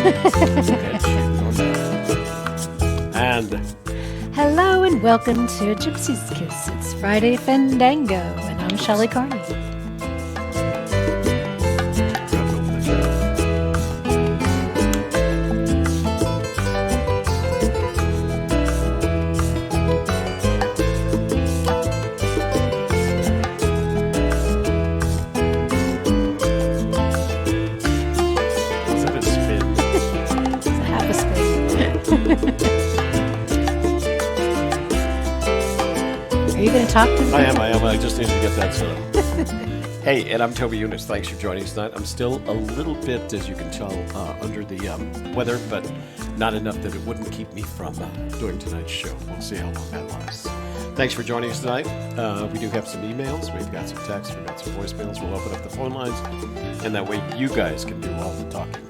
And hello and welcome to Gypsy Kiss. It's Friday Fenndango, and I'm Shelley Carney. Talk to I am. I just need to get that set up. Hey, and I'm Toby Younis. Thanks for joining us tonight. I'm still a little bit, as you can tell, under the weather, but not enough that it wouldn't keep me from doing tonight's show. We'll see how long that lasts. Thanks for joining us tonight. We do have some emails. We've got some texts. We've got some voicemails. We'll open up the phone lines, and that way you guys can do all the talking.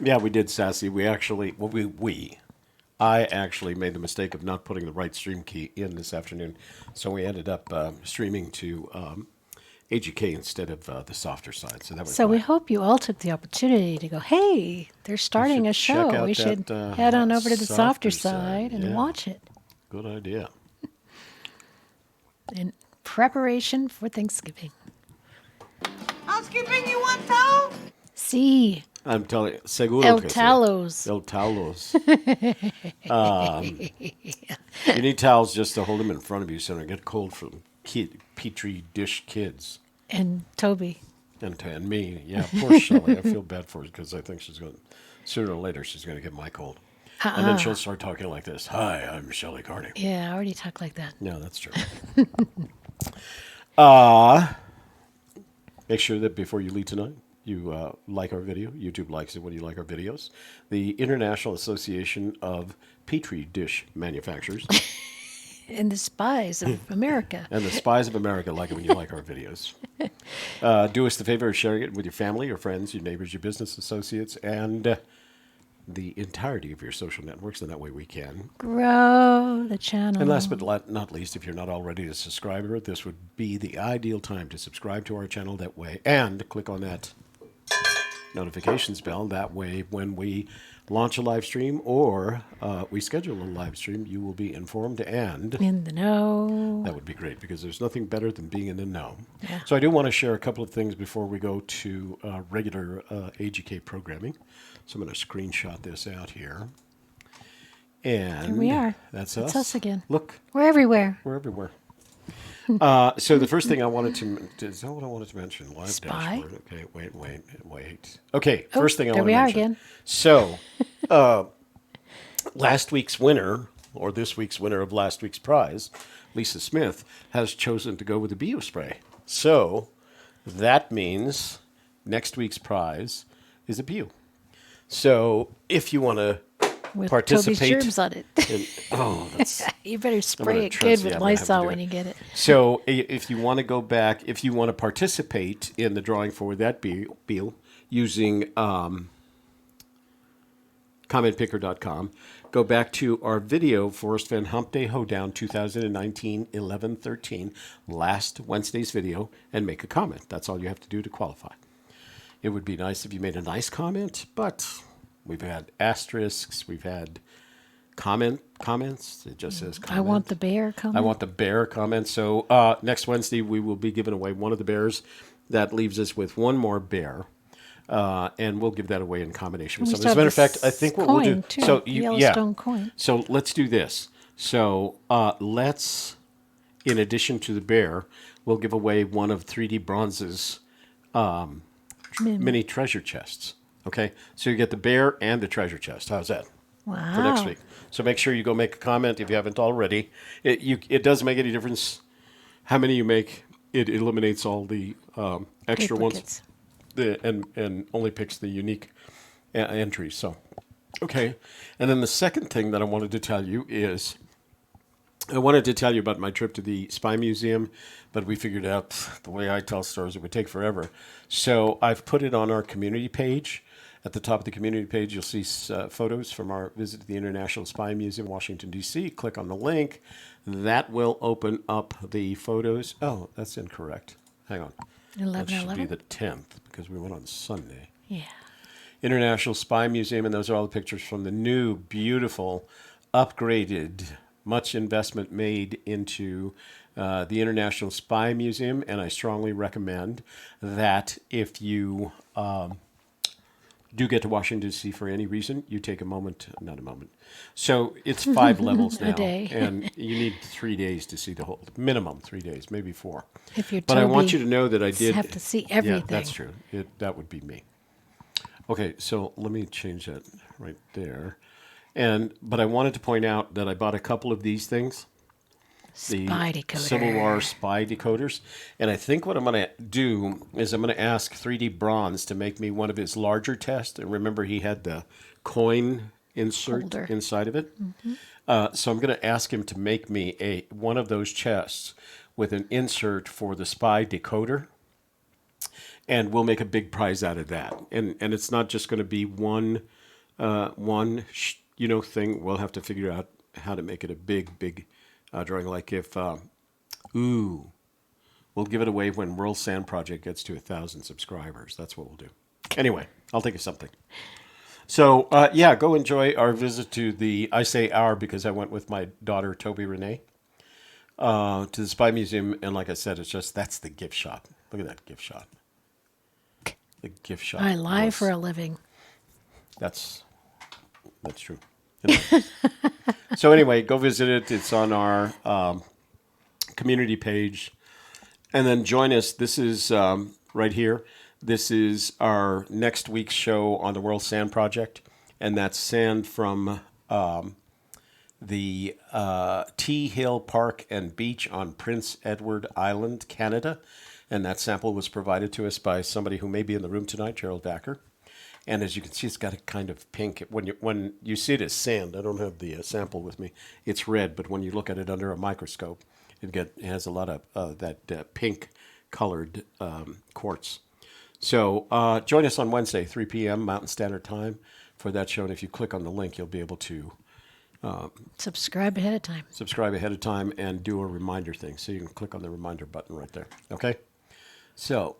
Yeah, we did, Sassy. I actually made the mistake of not putting the right stream key in this afternoon, so we ended up streaming to AGK instead of the softer side. So we hope you all took the opportunity to go, hey, they're starting a show. We should head on over to the softer side and watch it. Good idea. In preparation for Thanksgiving. Housekeeping, you want towel? See. I'm telling you, seguro El que Talos. El Talos. You need towels just to hold them in front of you so they don't get cold from petri dish kids. And Toby. And me. Yeah, poor Shelley. I feel bad for her because I think sooner or later she's going to get my cold. And then she'll start talking like this. Hi, I'm Shelley Carney. Yeah, I already talk like that. No, that's true. Make sure that before you leave tonight, you like our video. YouTube likes it when you like our videos. The International Association of Petri Dish Manufacturers. And the Spies of America. And the Spies of America like it when you like our videos. Do us the favor of sharing it with your family, your friends, your neighbors, your business associates, and the entirety of your social networks, and that way we can grow the channel. And last but not least, if you're not already a subscriber, this would be the ideal time to subscribe to our channel that way, and click on that notifications bell. That way, when we launch a live stream or we schedule a live stream, you will be informed and in the know. That would be great because there's nothing better than being in the know. Yeah. So I do want to share a couple of things before we go to regular AGK programming. So I'm going to screenshot this out here. And here we are. That's us. It's us again. Look. We're everywhere. We're everywhere. So the first thing I wanted to is that what I wanted to mention? Live Spy? dashboard. Okay, wait. Okay, first thing I want to mention. There we are again. So, last week's winner, or this week's winner of last week's prize, Lisa Smith, has chosen to go with the Bio spray. So that means next week's prize is a Bio. So if you want to with participate, Toby's germs on it. That's you better spray it good with Lysol when you get it. So if you want to go back, if you want to participate in the drawing for that Bio using commentpicker.com, go back to our video, Forrest Fenn Hump Day Hoedown 2019 11/13, last Wednesday's video, and make a comment. That's all you have to do to qualify. It would be nice if you made a nice comment, but we've had asterisks, we've had comments. It just says comment. I want the bear comment. I want the bear comment. So next Wednesday, we will be giving away one of the bears. That leaves us with one more bear. And we'll give that away in combination with something. As a matter of fact, I think what we'll do. Too, so Yellowstone coin. So let's do this. So let's in addition to the bear, we'll give away one of 3D Bronze's mini treasure chests. Okay, so you get the bear and the treasure chest. How's that? Wow. For next week. So make sure you go make a comment if you haven't already. It doesn't make any difference how many you make. It eliminates all the extra Duplicates. ones and only picks the unique entries. So, okay. And then the second thing that I wanted to tell you is I wanted to tell you about my trip to the Spy Museum, but we figured out the way I tell stories, it would take forever. So I've put it on our community page. At the top of the community page, you'll see photos from our visit to the International Spy Museum, Washington, D.C. Click on the link. That will open up the photos. Oh, that's incorrect. Hang on. 11/11? That should be the 10th because we went on Sunday. Yeah. International Spy Museum, and those are all the pictures from the new, beautiful, upgraded, much investment made into the International Spy Museum, and I strongly recommend that if you do get to Washington, D.C. for any reason, you take not a moment. So it's 5 levels now, A day. and you need 3 days to see the whole, minimum 3 days, maybe 4. If you're But I want Toby, you to know that I did have to see everything. Yeah, that's true. That would be me. Okay, so let me change that right there. But I wanted to point out that I bought a couple of these things. Spy decoder. Civil War spy decoders. And I think what I'm going to do is I'm going to ask 3D Bronze to make me one of his larger tests. And remember, he had the coin insert Holder. inside of it. Mm-hmm. So I'm going to ask him to make me one of those chests with an insert for the spy decoder. And we'll make a big prize out of that. And it's not just going to be one thing. We'll have to figure out how to make it a big drawing. Like if, we'll give it away when World Sand Project gets to 1,000 subscribers. That's what we'll do. Anyway, I'll think of something. So, go enjoy our visit to I say our because I went with my daughter, Toby Renee, to the Spy Museum. And like I said, that's the gift shop. Look at that gift shop. The gift shop. I lie for a living. That's true. So anyway, go visit it. It's on our community page. And then join us. This is right here. This is our next week's show on the World Sand Project. And that's sand from the Tea Hill Park and Beach on Prince Edward Island, Canada. And that sample was provided to us by somebody who may be in the room tonight, Gerald Backer. And as you can see, it's got a kind of pink. When you see it as sand, I don't have the sample with me. It's red, but when you look at it under a microscope, it has a lot of that pink-colored quartz. So join us on Wednesday, 3 p.m. Mountain Standard Time for that show. And if you click on the link, you'll be able to subscribe ahead of time. Subscribe ahead of time and do a reminder thing. So you can click on the reminder button right there. Okay? So...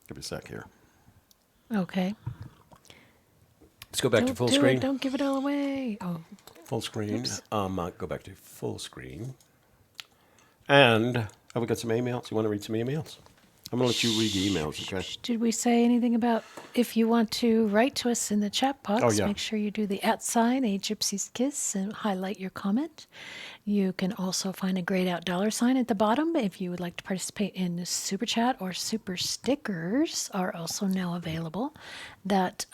Give me a sec here. Okay. Let's go back to full screen. Don't give it all away. Oh. Full screen. Go back to full screen. And have we got some emails? You want to read some emails? I'm going to let you read the emails, okay? Did we say anything about if you want to write to us in the chat box, make sure you do the @ a Gypsy's Kiss and highlight your comment. You can also find a grayed out $ at the bottom if you would like to participate in the Super Chat or Super Stickers are also now available. That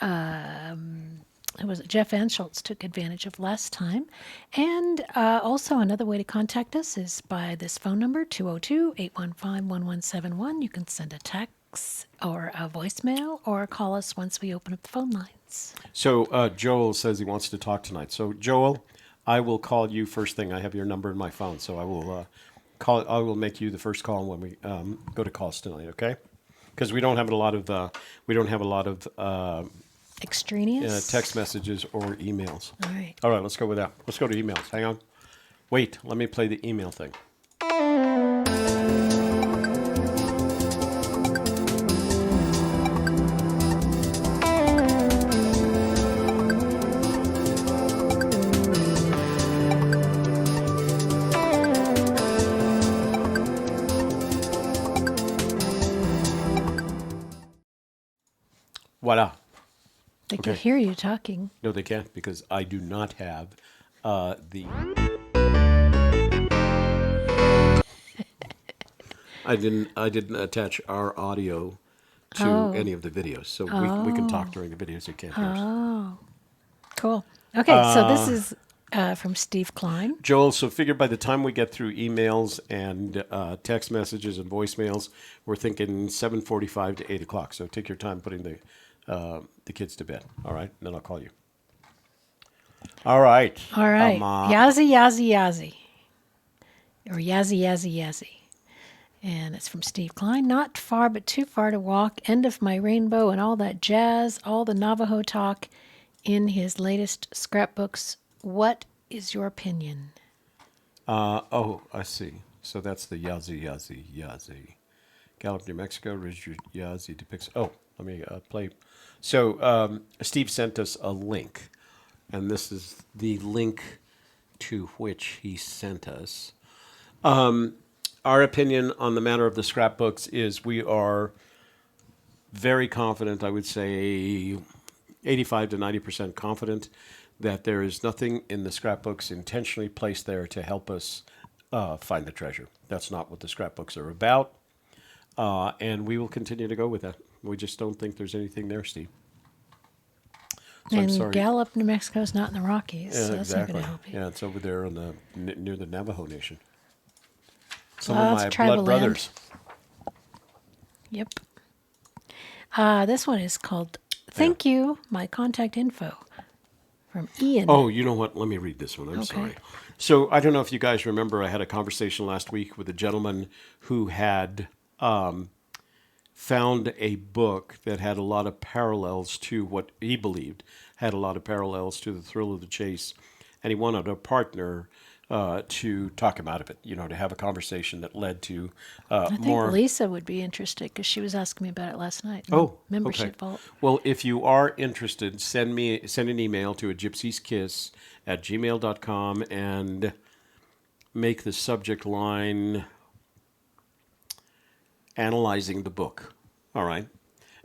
Jeff Van Schultz took advantage of last time. And also another way to contact us is by this phone number, 202-815-1171. You can send a text or a voicemail or call us once we open up the phone lines. So Joel says he wants to talk tonight. So Joel, I will call you first thing. I have your number in my phone, so I will I will make you the first call when we go to calls tonight, okay? Because we don't have a lot of extraneous text messages or emails. All right, let's go with that. Let's go to emails. Hang on. Wait, let me play the email thing. Voila. They can hear you talking. No, they can't because I do not have the. I didn't attach our audio to any of the videos, so we can talk during the videos. They can't hear us. Oh, cool. Okay, so this is from Steve Klein. Joel, so figure by the time we get through emails and text messages and voicemails, we're thinking 7:45 to 8 o'clock. So take your time putting the kids to bed. All right, and then I'll call you. All right. All right. Yazzie, Yazzie, Yazzie. Or Yazzie, Yazzie, Yazzie. And it's from Steve Klein. Not far, but too far to walk. End of my rainbow and all that jazz, all the Navajo talk in his latest scrapbooks. What is your opinion? I see. So that's the Yazzie, Yazzie, Yazzie. Gallup, New Mexico, Richard Yazzie depicts. Oh, let me play. So Steve sent us a link, and this is the link to which he sent us. Our opinion on the matter of the scrapbooks is we are very confident, I would say 85 to 90% confident, that there is nothing in the scrapbooks intentionally placed there to help us find the treasure. That's not what the scrapbooks are about, and we will continue to go with that. We just don't think there's anything there, Steve. So and Gallup, New Mexico is not in the Rockies, so that's not going to help you. Yeah, it's over there near the Navajo Nation. Some of my blood brothers. Yep. This one is called Thank You, My Contact Info from Ian. Oh, you know what? Let me read this one. I'm sorry. So I don't know if you guys remember, I had a conversation last week with a gentleman who had found a book that had a lot of parallels to what he believed had a lot of parallels to the thrill of the chase. And he wanted a partner to talk him out of it, to have a conversation that led to I think more. Lisa would be interested because she was asking me about it last night. Membership vault. Well, if you are interested, send an email to gypsieskiss@gmail.com and make the subject line analyzing the book. All right.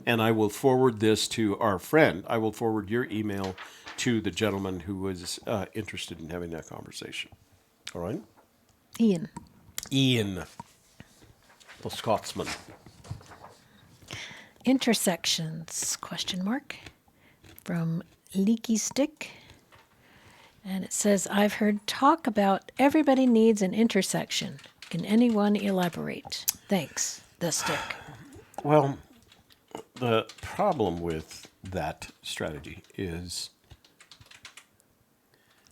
And I will forward this to our friend. I will forward your email to the gentleman who was interested in having that conversation. All right? Ian, the Scotsman. Intersections, ? From Leaky Stick. And it says, I've heard talk about everybody needs an intersection. Can anyone elaborate? Thanks, the Stick. Well, the problem with that strategy is...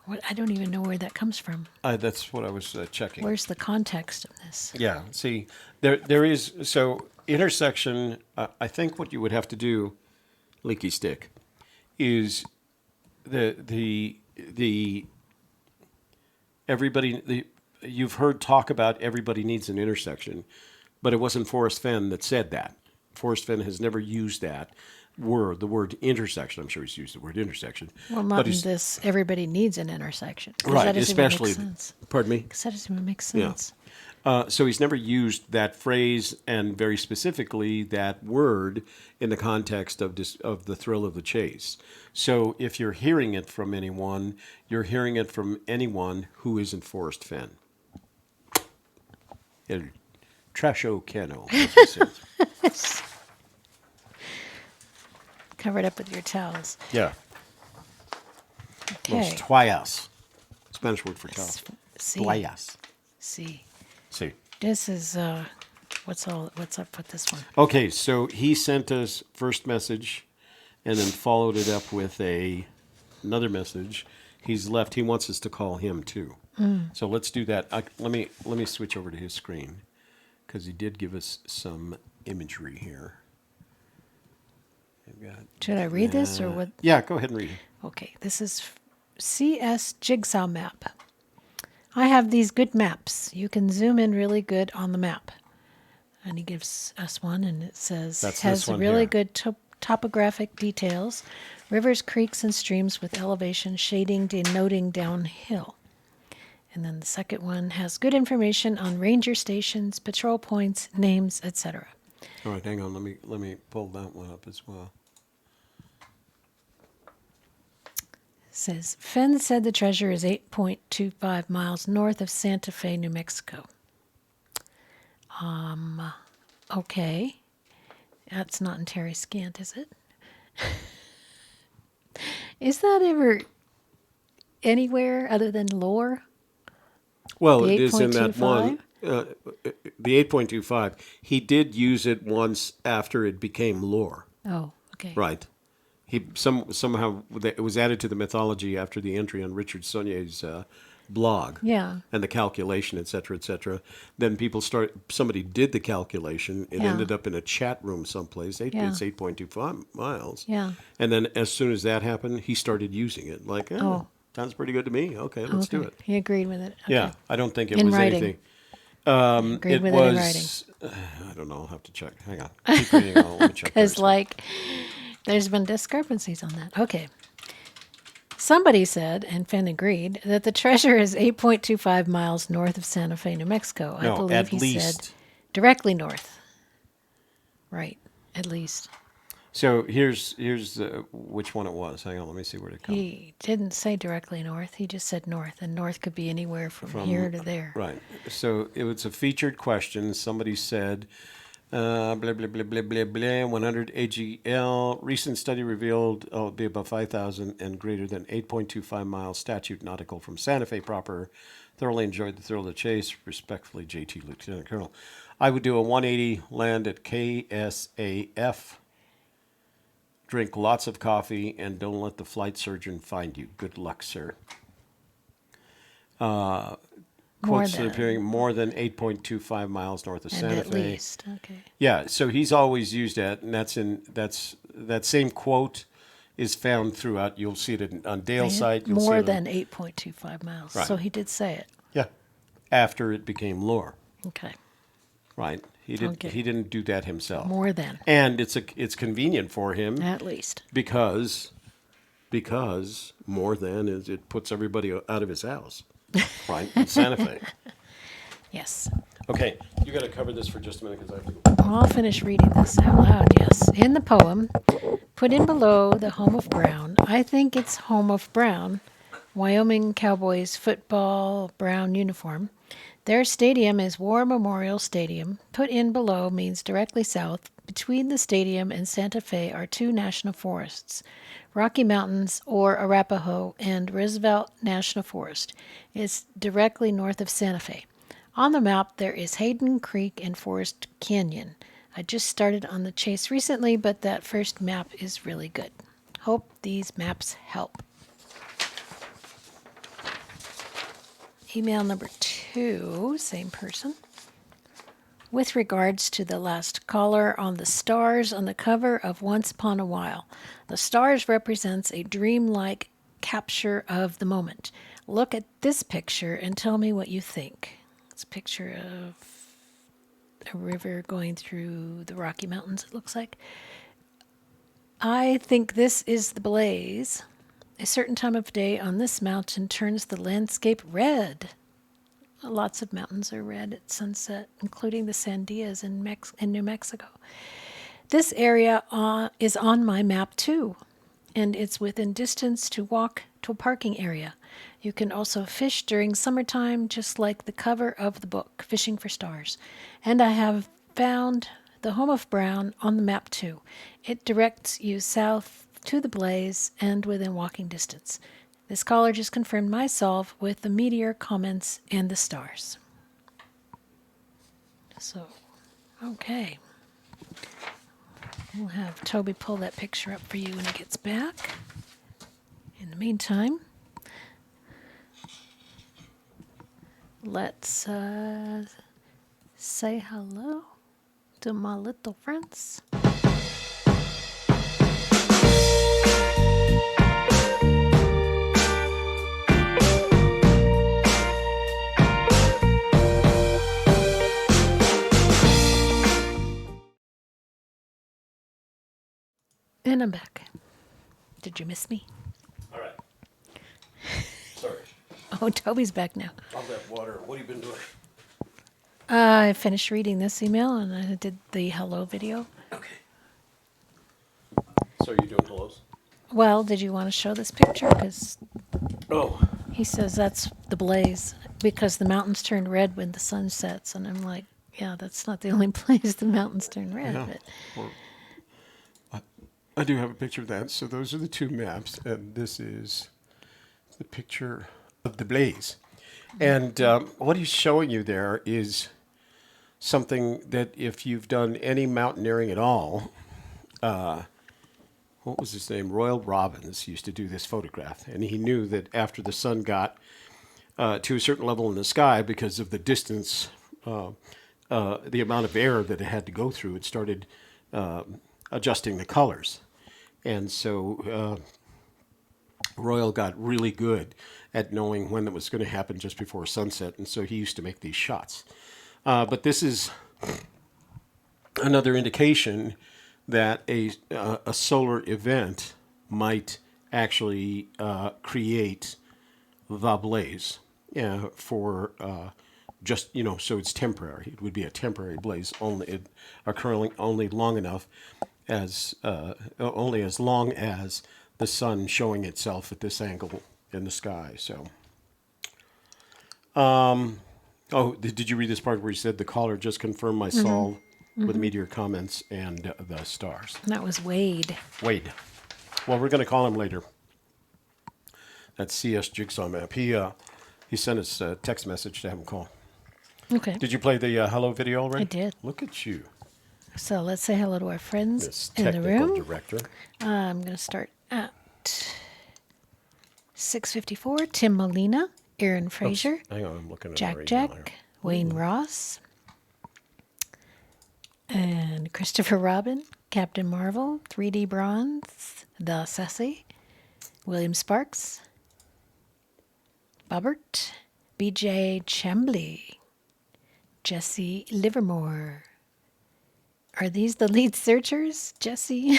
I don't even know where that comes from. That's what I was checking. Where's the context of this? Yeah, see, there is... So, intersection, I think what you would have to do, Leaky Stick, is you've heard talk about everybody needs an intersection, but it wasn't Forrest Fenn that said that. Forrest Fenn has never used that word, the word intersection. I'm sure he's used the word intersection. Well, not in this, everybody needs an intersection. Right, that especially, even make sense. Pardon me? Because that doesn't even make sense. Yeah. So he's never used that phrase and very specifically that word in the context of the thrill of the chase. So if you're hearing it from anyone, you're hearing it from anyone who isn't Forrest Fenn. El Trasho Keno, as he says. Covered up with your towels. Yeah. Okay. Los toallas. Spanish word for towel. Toallas. See. This is what's up with this one? Okay, so he sent us first message and then followed it up with another message. He wants us to call him too. So let's do that. Let me switch over to his screen because he did give us some imagery here. Should I read this or what? Yeah, go ahead and read it. Okay, this is CS Jigsaw Map. I have these good maps. You can zoom in really good on the map. And he gives us one, and it says, has really good topographic details, rivers, creeks, and streams with elevation shading denoting downhill. And then the second one has good information on ranger stations, patrol points, names, etc. All right, hang on. Let me pull that one up as well. says, Fenn said the treasure is 8.25 miles north of Santa Fe, New Mexico. Okay. That's not in Terry Scant, is it? Is that ever anywhere other than lore? Well, The it is in that 8.25? one. The 8.25. He did use it once after it became lore. Oh, okay. Right. He somehow it was added to the mythology after the entry on Richard Saulnier's blog. Yeah. And the calculation, et cetera, et cetera. Then somebody did the calculation. It Yeah. ended up in a chat room someplace. Yeah. It's 8.25 miles. Yeah. And then as soon as that happened, he started using it. Like, sounds pretty good to me. Okay, let's do it. He agreed with it. Okay. Yeah, I don't think it In was writing. anything. Agreed It with was. it in writing. I don't know. I'll have to check. Hang on. Keep reading. Let me check. Because, first. there's been discrepancies on that. Okay. Somebody said, and Fenn agreed, that the treasure is 8.25 miles north of Santa Fe, New Mexico. I No, believe at he least. said directly north. Right, at least. So here's which one it was. Hang on, let me see where it comes. He didn't say directly north. He just said north, and north could be anywhere from here to there. Right. So it was a featured question. Somebody said, blah, blah, blah, blah, blah, blah, 100 AGL. Recent study revealed it'll be above 5,000 and greater than 8.25 miles statute nautical from Santa Fe proper. Thoroughly enjoyed the thrill of the chase. Respectfully, JT Lieutenant Colonel. I would do a 180 land at KSAF. Drink lots of coffee and don't let the flight surgeon find you. Good luck, sir. Quotes appearing more than 8.25 miles north of Santa Fe. At least, okay. Yeah, so he's always used that, and that same quote is found throughout. You'll see it on Dale's site. You'll More see it than 8.25 miles. Right. So he did say it. Yeah, after it became lore. Okay. Right. He didn't do that himself. More than. And it's convenient for him. At least. Because more than is it puts everybody out of his house. Right? In Santa Fe. Yes. Okay, you got to cover this for just a minute because I have to go. Well, I'll finish reading this out loud, yes. In the poem, put in below the home of Brown. I think it's home of Brown, Wyoming Cowboys football brown uniform. Their stadium is War Memorial Stadium. Put in below means directly south. Between the stadium and Santa Fe are two national forests, Rocky Mountains or Arapahoe and Roosevelt National Forest. It's directly north of Santa Fe. On the map, there is Hayden Creek and Forest Canyon. I just started on the chase recently, but that first map is really good. Hope these maps help. Email number 2, same person. With regards to the last caller on the stars on the cover of Once Upon a While, the stars represents a dreamlike capture of the moment. Look at this picture and tell me what you think. It's a picture of a river going through the Rocky Mountains, it looks like. I think this is the blaze. A certain time of day on this mountain turns the landscape red. Lots of mountains are red at sunset, including the Sandias in New Mexico. This area is on my map too, and it's within distance to walk to a parking area. You can also fish during summertime, just like the cover of the book, Fishing for Stars. And I have found the home of Brown on the map too. It directs you south to the blaze and within walking distance. This caller just confirmed my solve with the meteor comments and the stars. So, okay. We'll have Toby pull that picture up for you when he gets back. In the meantime, let's say hello to my little friends. And I'm back. Did you miss me? All right. Sorry. Oh, Toby's back now. All that water. What have you been doing? I finished reading this email and I did the hello video. Okay. So are you doing hellos? Well, did you want to show this picture? Because Oh. he says that's the blaze because the mountains turn red when the sun sets. And I'm like, yeah, that's not the only place the mountains turn red. Yeah. But I do have a picture of that. So those are the two maps, and this is the picture of the blaze. And what he's showing you there is something that if you've done any mountaineering at all, what was his name? Royal Robbins used to do this photograph, and he knew that after the sun got to a certain level in the sky, because of the distance, the amount of air that it had to go through, it started adjusting the colors. And so Royal got really good at knowing when it was going to happen just before sunset, and so he used to make these shots. But this is another indication that a solar event might actually create the blaze for just, so it's temporary. It would be a temporary blaze, occurring only long enough as only as long as the sun showing itself at this angle in the sky. So, did you read this part where he said the caller just confirmed my solve with meteor comments and the stars? that was Wade. Wade. Well, we're going to call him later. That's CS Jigsaw Map. He sent us a text message to have him call. Okay. Did you play the hello video already? I did. Look at you. So let's say hello to our friends This in the technical room. director. I'm going to start at 6:54. Tim Molina, Aaron Fraser, Hang on, I'm looking at Jack our email Jack, here. Wayne Ross, and Christopher Robin, Captain Marvel, 3D Bronze, The Sassy, William Sparks, Bobbert, BJ Chambly, Jesse Livermore. Are these the lead searchers, Jesse?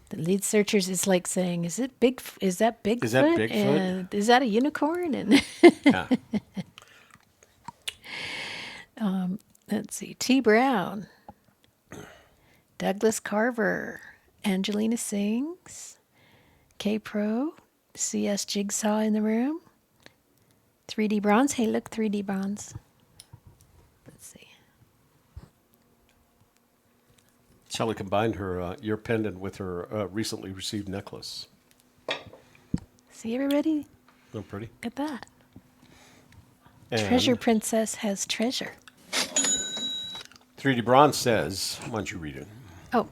The lead searchers is like saying, "Is it big? Is that Bigfoot? Is that Bigfoot? And is that a unicorn?" And Yeah. let's see, T. Brown, Douglas Carver, Angelina Sings, K Pro, CS Jigsaw in the room, 3D Bronze. Hey, look, 3D Bronze. Let's see. Shelley combined her your pendant with her recently received necklace. See everybody? Isn't that pretty? Look at that. And Treasure Princess has treasure. 3D Bronze says, why don't you read it? Oh,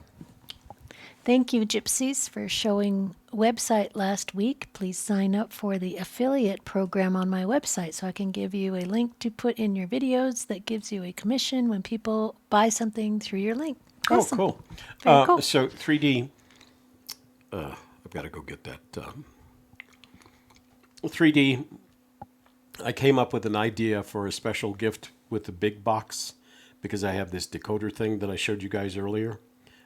thank you, Gypsies, for showing website last week. Please sign up for the affiliate program on my website so I can give you a link to put in your videos that gives you a commission when people buy something through your link. Awesome. Oh, cool. Very cool. So 3D, I've got to go get that. 3D, I came up with an idea for a special gift with the big box because I have this decoder thing that I showed you guys earlier.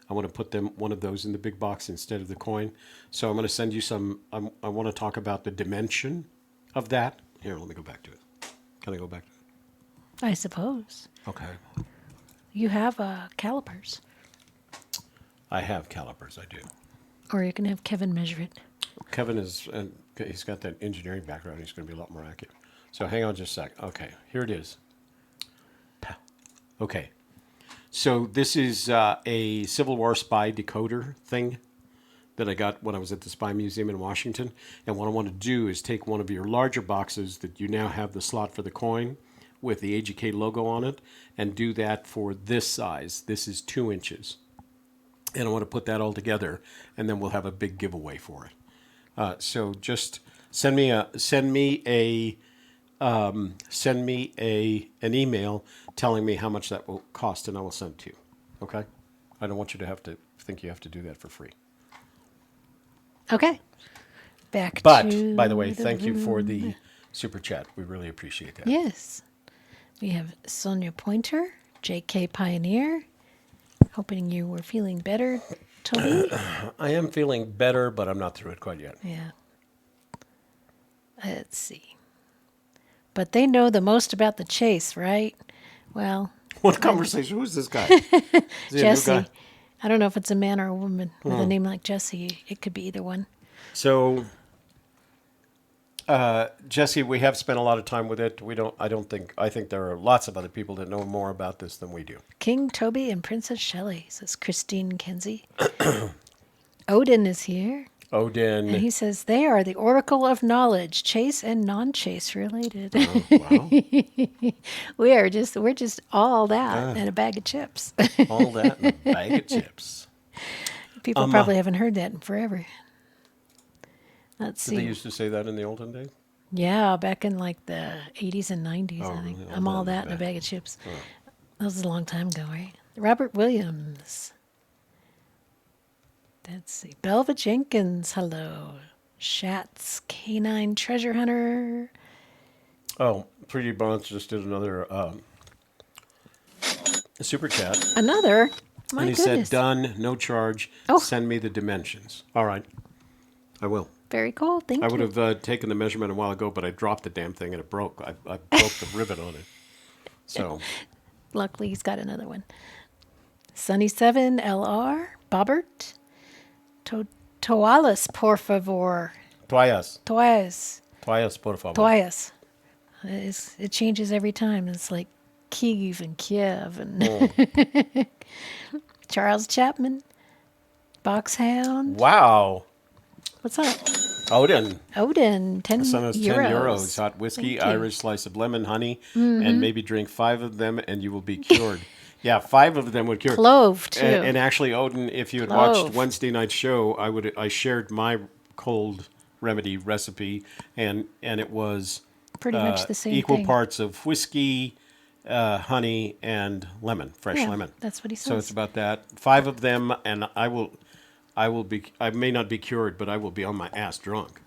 I want to put one of those in the big box instead of the coin. So I'm going to send you some. I want to talk about the dimension of that. Here, let me go back to it. Can I go back to it? I suppose. Okay. You have calipers. I have calipers, I do. Or you can have Kevin measure it. Kevin is, and he's got that engineering background. He's going to be a lot more accurate. So hang on just a sec. Okay, here it is. Okay. So this is a Civil War spy decoder thing that I got when I was at the Spy Museum in Washington. And what I want to do is take one of your larger boxes that you now have the slot for the coin with the AGK logo on it and do that for this size. This is 2 inches. And I want to put that all together, and then we'll have a big giveaway for it. So just send me an email telling me how much that will cost, and I will send it to you. Okay? I don't want you to have to think you have to do that for free. Okay. Back But, to by the way, thank you for the super chat. We really appreciate that. Yes. We have Sonia Pointer, JK Pioneer. Hoping you were feeling better, Toby. I am feeling better, but I'm not through it quite yet. Yeah. Let's see. But they know the most about the chase, right? Well. What conversation? Who's this guy? Is he a new Jesse. guy? I don't know if it's a man or a woman with a name like Jesse. It could be either one. So, Jesse, we have spent a lot of time with it. I think there are lots of other people that know more about this than we do. King Toby and Princess Shelley, says Christine Kenzie. Odin is here. Odin. And he says they are the oracle of knowledge, chase and non-chase related. Oh, wow. we're just all that and a bag of chips. All that and a bag of chips. People probably haven't heard that in forever. Let's see. Did they used to say that in the olden days? Yeah, back in like the 80s and 90s, I think. Really? I'm all that and a bag of chips. That was a long time ago, right? Robert Williams. Let's see. Belva Jenkins, hello. Shatz, Canine Treasure Hunter. Oh, Pretty Bonds just did another super chat. Another? My And he goodness. said, done, no charge. Oh. Send me the dimensions. All right. I will. Very cool. Thank you. I would have taken the measurement a while ago, but I dropped the damn thing and it broke. I broke the rivet on it. So. Luckily, he's got another one. Sunny7 LR. Bobbert. Toalas, por favor. Toallas. Toallas. Toallas, por favor. Toallas. It changes every time. It's like Kiev and Kiev and Charles Chapman. Boxhound. Wow. What's up? Odin. 10 Send us 10 euros. Hot whiskey, Thank you. Irish slice of lemon, honey, and maybe drink 5 of them and you will be cured. Yeah, 5 of them would cure. Clove, too. And actually, Odin, if you had watched Wednesday night's show, I shared my cold remedy recipe, and it was Pretty much the same equal thing. parts of whiskey, honey, and lemon, fresh Yeah, lemon. that's what he So says. it's about that. 5 of them, and I may not be cured, but I will be on my ass drunk.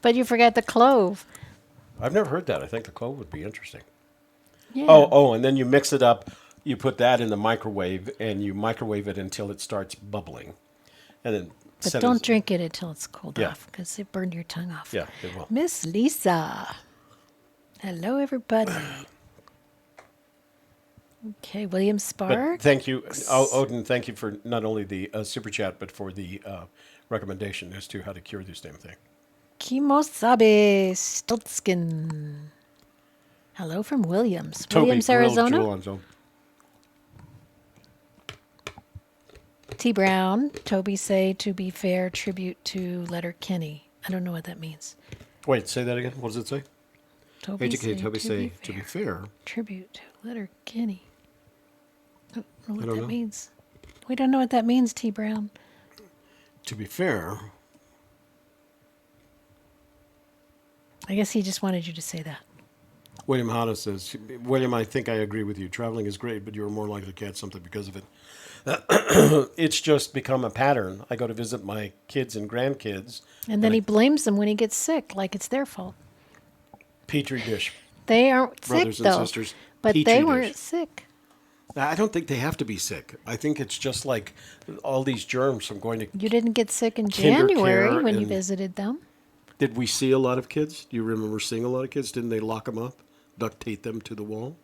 But you forgot the clove. I've never heard that. I think the clove would be interesting. Yeah. Oh, and then you mix it up. You put that in the microwave, and you microwave it until it starts bubbling. And then But set don't it, drink it until it's cooled Yeah. off because it burned your tongue off. Yeah, it will. Miss Lisa. Hello, everybody. Okay, William But Spark. thank you, Odin, thank you for not only the super chat, but for the recommendation as to how to cure this damn thing. Kimosabe Stoltzkin. Hello from Williams. Toby, Williams, grilled Arizona. jewel on zone. T. Brown. Toby say, to be fair, tribute to Letter Kenny. I don't know what that means. Wait, say that again. What does it say? Toby Toby say, to to be fair. Tribute to Letter Kenny. I don't know what don't that know. means. We don't know what that means, T. Brown. To be fair. I guess he just wanted you to say that. William Hanna says, William, I think I agree with you. Traveling is great, but you're more likely to catch something because of it. It's just become a pattern. I go to visit my kids and grandkids. And then he blames them when he gets sick, like it's their fault. Petri dish. They aren't Brothers sick, and though. sisters. But Petri they dish. weren't sick. I don't think they have to be sick. I think it's just like all these germs from going to... You didn't get sick in Kinder January care when you and- visited them. Did we see a lot of kids? Do you remember seeing a lot of kids? Didn't they lock them up? Duct tape them to the wall?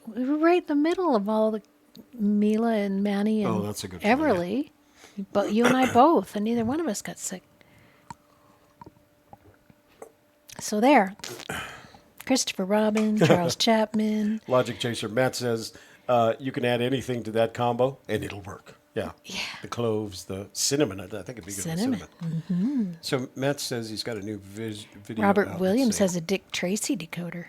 We were right in the middle of all the Mila and Manny and Oh, that's a good point, yeah. Everly. But you and I both, and neither one of us got sick. So there. Christopher Robin, Charles Chapman. Logic Chaser Matt says, you can add anything to that combo, and it'll work. Yeah. The cloves, the cinnamon. I think it'd be good with Cinnamon. cinnamon. So Matt says he's got a new video. Robert out. Williams Let's has a Dick Tracy decoder.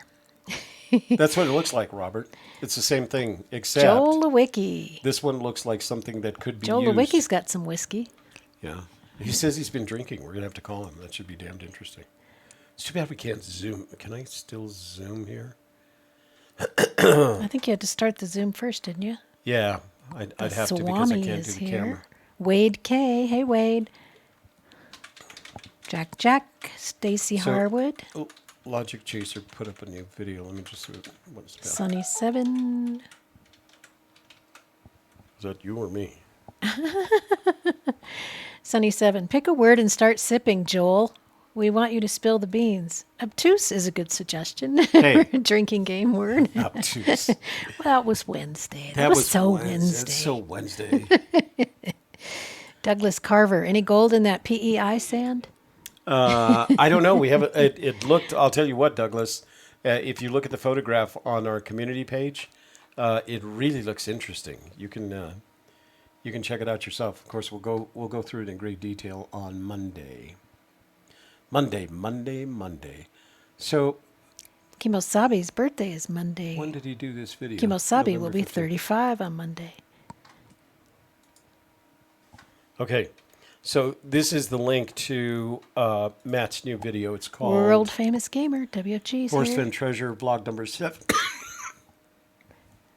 see. That's what it looks like, Robert. It's the same thing, except Joel Lewicki. this one looks like something that could be Joel used. Lewicki's got some whiskey. Yeah. He says he's been drinking. We're going to have to call him. That should be damned interesting. It's too bad we can't zoom. Can I still zoom here? I think you had to start the Zoom first, didn't you? Yeah. I'd have to because I Swami can't is do the here. camera. Wade K. Hey, Wade. Jack. Stacy So- Harwood. Logic Chaser put up a new video. Let me just see what it's about. Sunny7. Is that you or me? Sunny7. Pick a word and start sipping, Joel. We want you to spill the beans. Obtuse is a good suggestion. Hey. For a drinking game word. Obtuse. Well, it was Wednesday. That was so Wednesday. That's so Wednesday. Douglas Carver. Any gold in that PEI sand? I don't know. We have it looked. I'll tell you what, Douglas. If you look at the photograph on our community page, it really looks interesting. You can check it out yourself. Of course, we'll go through it in great detail on Monday. Monday. So, Kimosabi's birthday is Monday. when did he do this video? Kimosabi will November be 15th. 35 on Monday. Okay, so this is the link to Matt's new video. It's called World famous gamer, WFG's Forrest here. Fenn Treasure, blog number 7.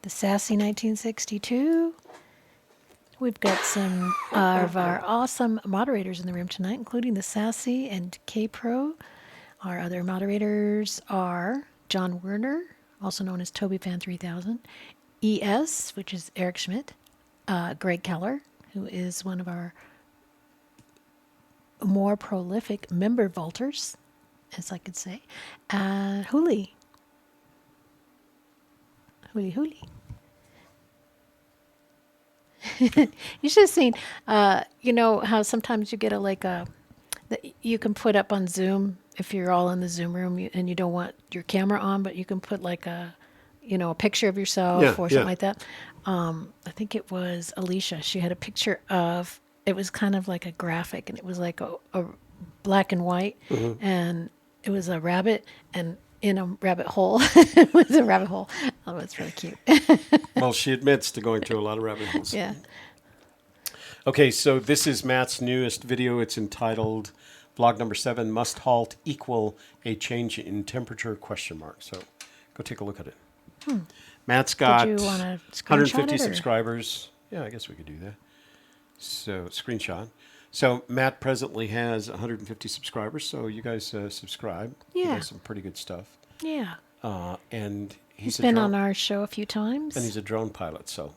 The Sassy 1962. We've got some of our awesome moderators in the room tonight, including the Sassy and K-Pro. Our other moderators are John Werner, also known as Toby Fan 3000, ES, which is Eric Schmidt, Greg Keller, who is one of our more prolific member vaulters, as I could say, Huli. You should have seen, you know, how sometimes you get that you can put up on Zoom if you're all in the Zoom room and you don't want your camera on, but you can put like a picture of yourself or something like that. I think it was Alicia. She had a picture of, it was kind of like a graphic, and it was like a black and white, and it was a rabbit, and in a rabbit hole. It was a rabbit hole. Oh, it's really cute. Well, she admits to going to a lot of rabbit holes. Yeah. Okay, so this is Matt's newest video. It's entitled Vlog number 7, Must Halt Equal a Change in Temperature, ? So go take a look at it. Matt's got Did you want to screenshot 150 it, or? subscribers. Yeah, I guess we could do that. So screenshot. So Matt presently has 150 subscribers, so you guys subscribe. He Yeah. does some pretty good stuff. Yeah. And He's a been drone, on our show a few times. and he's a drone pilot, so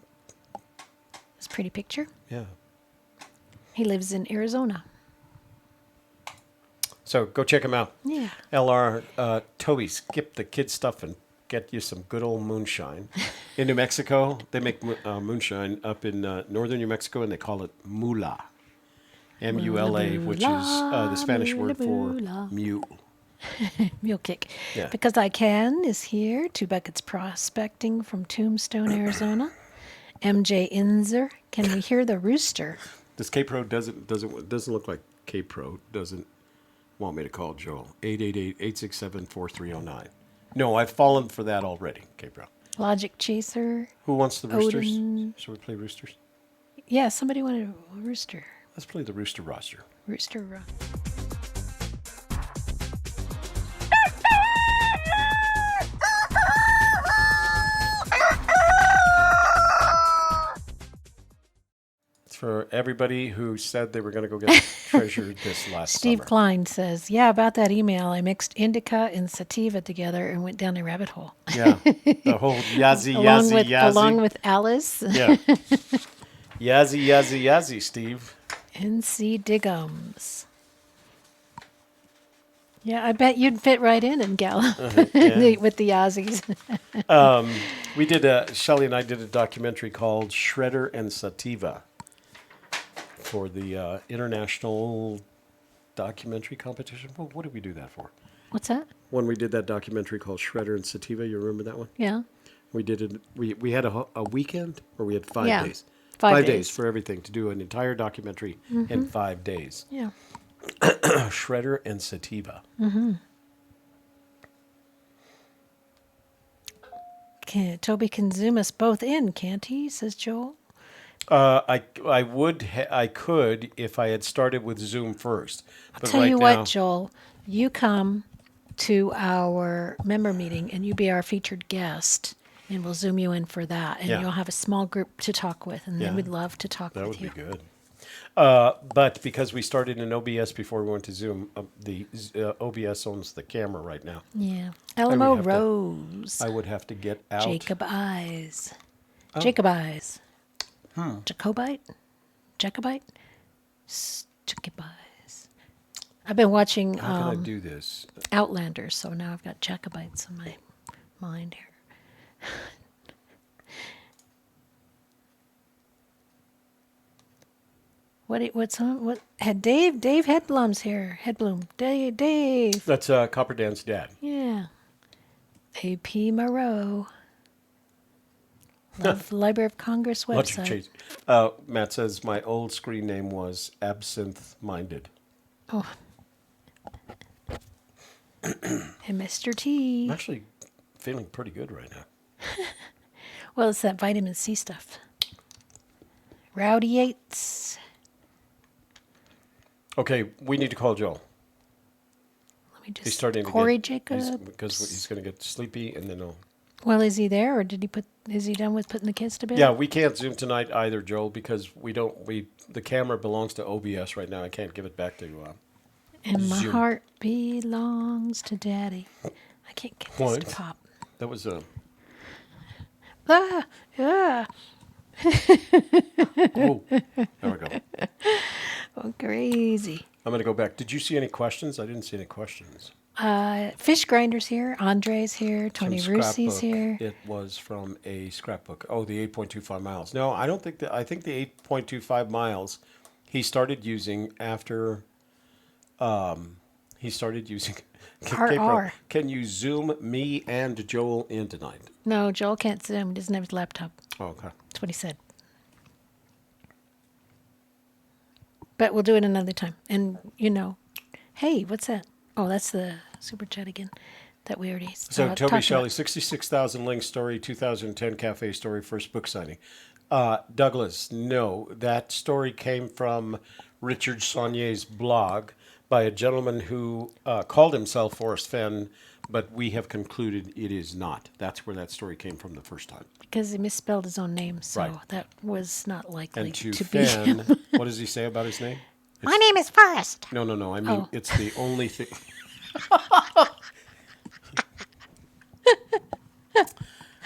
It's a pretty picture. yeah. He lives in Arizona. So go check him out. Yeah. LR, Toby, skip the kid stuff and get you some good old moonshine. In New Mexico, they make moonshine up in northern New Mexico, and they call it mula. M-U-L-A, which is the Spanish word for Mula. mule. Mule kick. Yeah. Because I Can is here. 2 Buckets Prospecting from Tombstone, Arizona. MJ Inzer. Can we hear the rooster? This K-Pro doesn't look like K-Pro. Doesn't want me to call Joel. 888-867-4309. No, I've fallen for that already, K-Pro. Logic Chaser. Who wants the roosters? Odin. Shall we play roosters? Yeah, somebody wanted a rooster. Let's play the rooster roster. Rooster. It's for everybody who said they were going to go get treasure this last Steve summer. Klein says, yeah, about that email, I mixed indica and sativa together and went down a rabbit hole. Yeah, the whole yazzy, yazzy. Along with Alice. Yeah. Yazzy, Steve. NC Diggums. Yeah, I bet you'd fit right in Gallup yeah. with the Aussies. We did Shelley and I did a documentary called Shredder and Sativa for the International Documentary Competition. Well, what did we do that for? What's that? When we did that documentary called Shredder and Sativa, you remember that one? Yeah. We did it. We had a weekend, or we had 5 Yeah, days. 5 days days for everything, to do an entire documentary in 5 days. Yeah. Shredder and Sativa. Toby can zoom us both in, can't he? Says Joel. I could if I had started with Zoom first. But Tell right you now, what, Joel, you come to our member meeting and you be our featured guest, and we'll zoom you in for that, and Yeah. you'll have a small group to talk with, and Yeah. they would love to talk that with would you. be good. But because we started in OBS before we went to Zoom, the OBS owns the camera right now. Yeah. would Elmo have to- Rose. I would have to get out. Jacob Eyes. Oh. Jacob Eyes. Jacobite? Jacobite? Jacob Eyes. I've been watching How can I do this? Outlanders, so now I've got Jacobites in my mind here. What's on? What had Dave? Dave Headblum's here. Headblum. Dave. That's Copper Dan's dad. Yeah. A.P. Moreau. Love Library of Congress website. Matt says my old screen name was Absinthe Minded. Oh. And Mr. T. I'm actually feeling pretty good right now. Well, it's that vitamin C stuff. Rowdy Yates. Okay, we need to call Joel. Let me just. He's starting Corey to get, Jacobs. because he's going to get sleepy, and then he'll. Well, is he there, or did he put? Is he done with putting the kids to bed? Yeah, we can't Zoom tonight either, Joel, because the camera belongs to OBS right now. I can't give it back to. And my Zoom. heart belongs to Daddy. I can't get this to pop. That was a. Ah, ah. Oh, there we go. Oh, crazy. I'm going to go back. Did you see any questions? I didn't see any questions. Fish Grinder's here. Andre's here. Tony From Russi's Scrapbook. here. It was from a scrapbook. Oh, the 8.25 miles. No, I don't think that. I think the 8.25 miles he started using after. He started using. RR. Can you Zoom me and Joel in tonight? No, Joel can't Zoom. He doesn't have his laptop. Oh, okay. That's what he said. But we'll do it another time. And, hey, what's that? Oh, that's the super chat again that we already So Toby talked Shelley, about. 66,000 links story, 2010 cafe story, first book signing. Douglas, no, that story came from Richard Saulnier's blog by a gentleman who called himself Forrest Fenn, but we have concluded it is not. That's where that story came from the first time. Because he misspelled his own name, so Right. that was not likely And to to be him. Fenn, what does he say about his name? My name is Forrest. No. I mean, It's the only thing.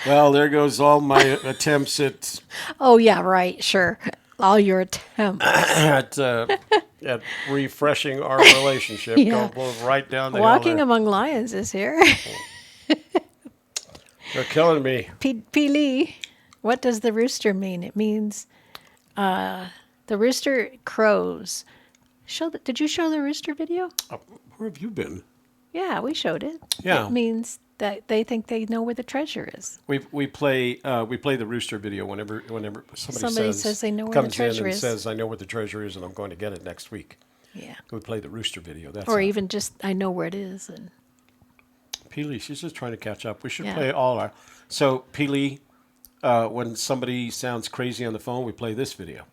Well, there goes all my attempts at Oh, yeah, right, sure. All your attempts. at refreshing our relationship. Yeah. Go right down the Walking hill there. Among Lions is here. They're killing me. P. Lee, what does the rooster mean? It means the rooster crows. Did you show the rooster video? Where have you been? Yeah, we showed it. Yeah. It means that they think they know where the treasure is. We play the rooster video whenever Somebody says they know where the comes treasure in and is. says I know where the treasure is and I'm going to get it next week. Yeah. We play the rooster video. That's Or how- even just, I know where it is. And Peely, she's just trying to catch up. We should Yeah. play all our. So Peely, when somebody sounds crazy on the phone, we play this video.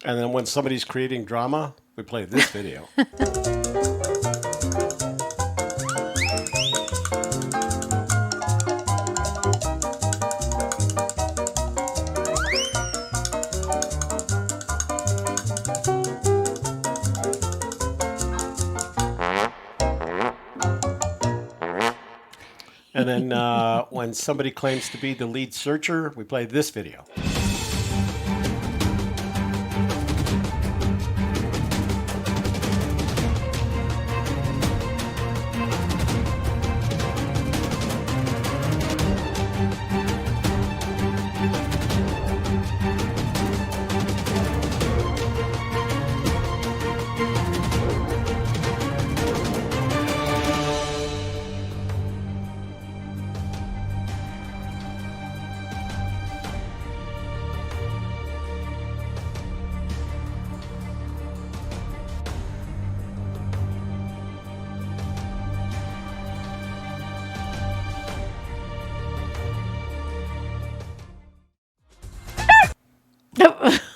And then when somebody's creating drama, we play this video. And then when somebody claims to be the lead searcher, we play this video.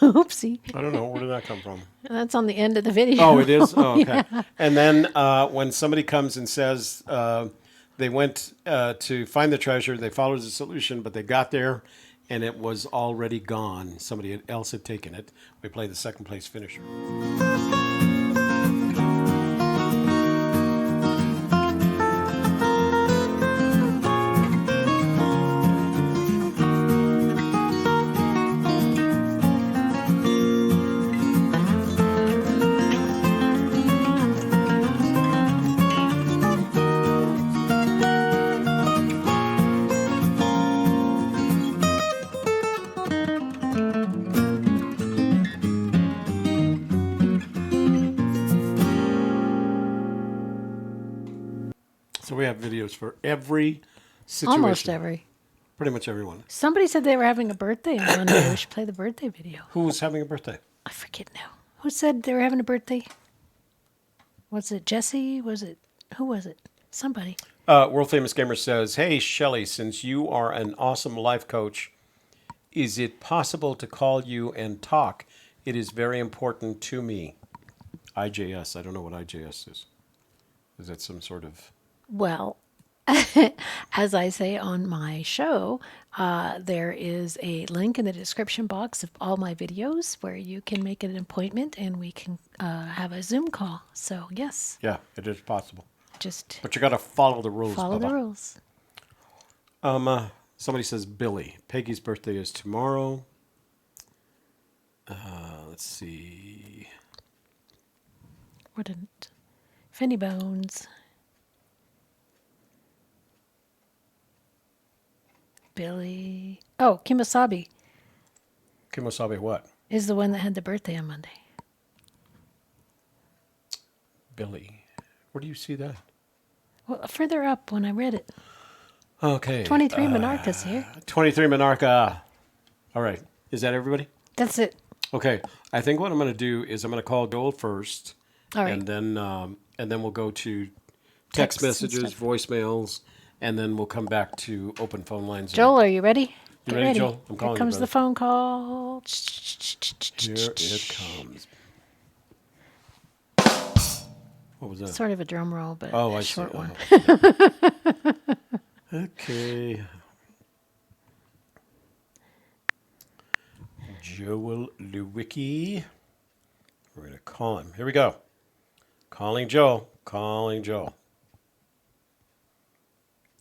oopsie. I don't know. Where did that come from? That's on the end of the video. Oh, it is? Oh, okay. Yeah. And then when somebody comes and says, They went to find the treasure. They followed the solution, but they got there, and it was already gone. Somebody else had taken it. We play the second place finisher. So we have videos for every situation. Almost every. Pretty much everyone. Somebody said they were having a birthday on Monday. We should play the birthday video. Who was having a birthday? I forget now. Who said they were having a birthday? Was it Jesse? Who was it? Somebody. World Famous Gamer says, "Hey, Shelley, since you are an awesome life coach, is it possible to call you and talk? It is very important to me." IJS. I don't know what IJS is. Is that some sort of... Well, as I say on my show, there is a link in the description box of all my videos where you can make an appointment and we can have a Zoom call. So, yes. Yeah, it is possible. Just But you got to follow the rules, follow Bubba. the rules. Somebody says, Billy, Peggy's birthday is tomorrow. Let's see. What did Finny Bones? Billy. Oh, Kimosabi Kimosabe what? is the one that had the birthday on Monday. Billy. Where do you see that? Well, further up when I read it. Okay. 23 Monarcha's here. 23 Monarcha. All right. Is that everybody? That's it. Okay. I think what I'm going to do is I'm going to call Joel first. All right. And then we'll go to text Texts and messages, stuff. voicemails, and then we'll come back to open phone lines. Joel, are you ready? You Get ready, Joel? I'm calling Here you, comes brother. the phone call. Here it comes. What was that? Sort of a drum roll, but Oh, a I short see. one. Okay. Joel Lewicki. We're going to call him. Here we go. Calling Joel. Calling Joel.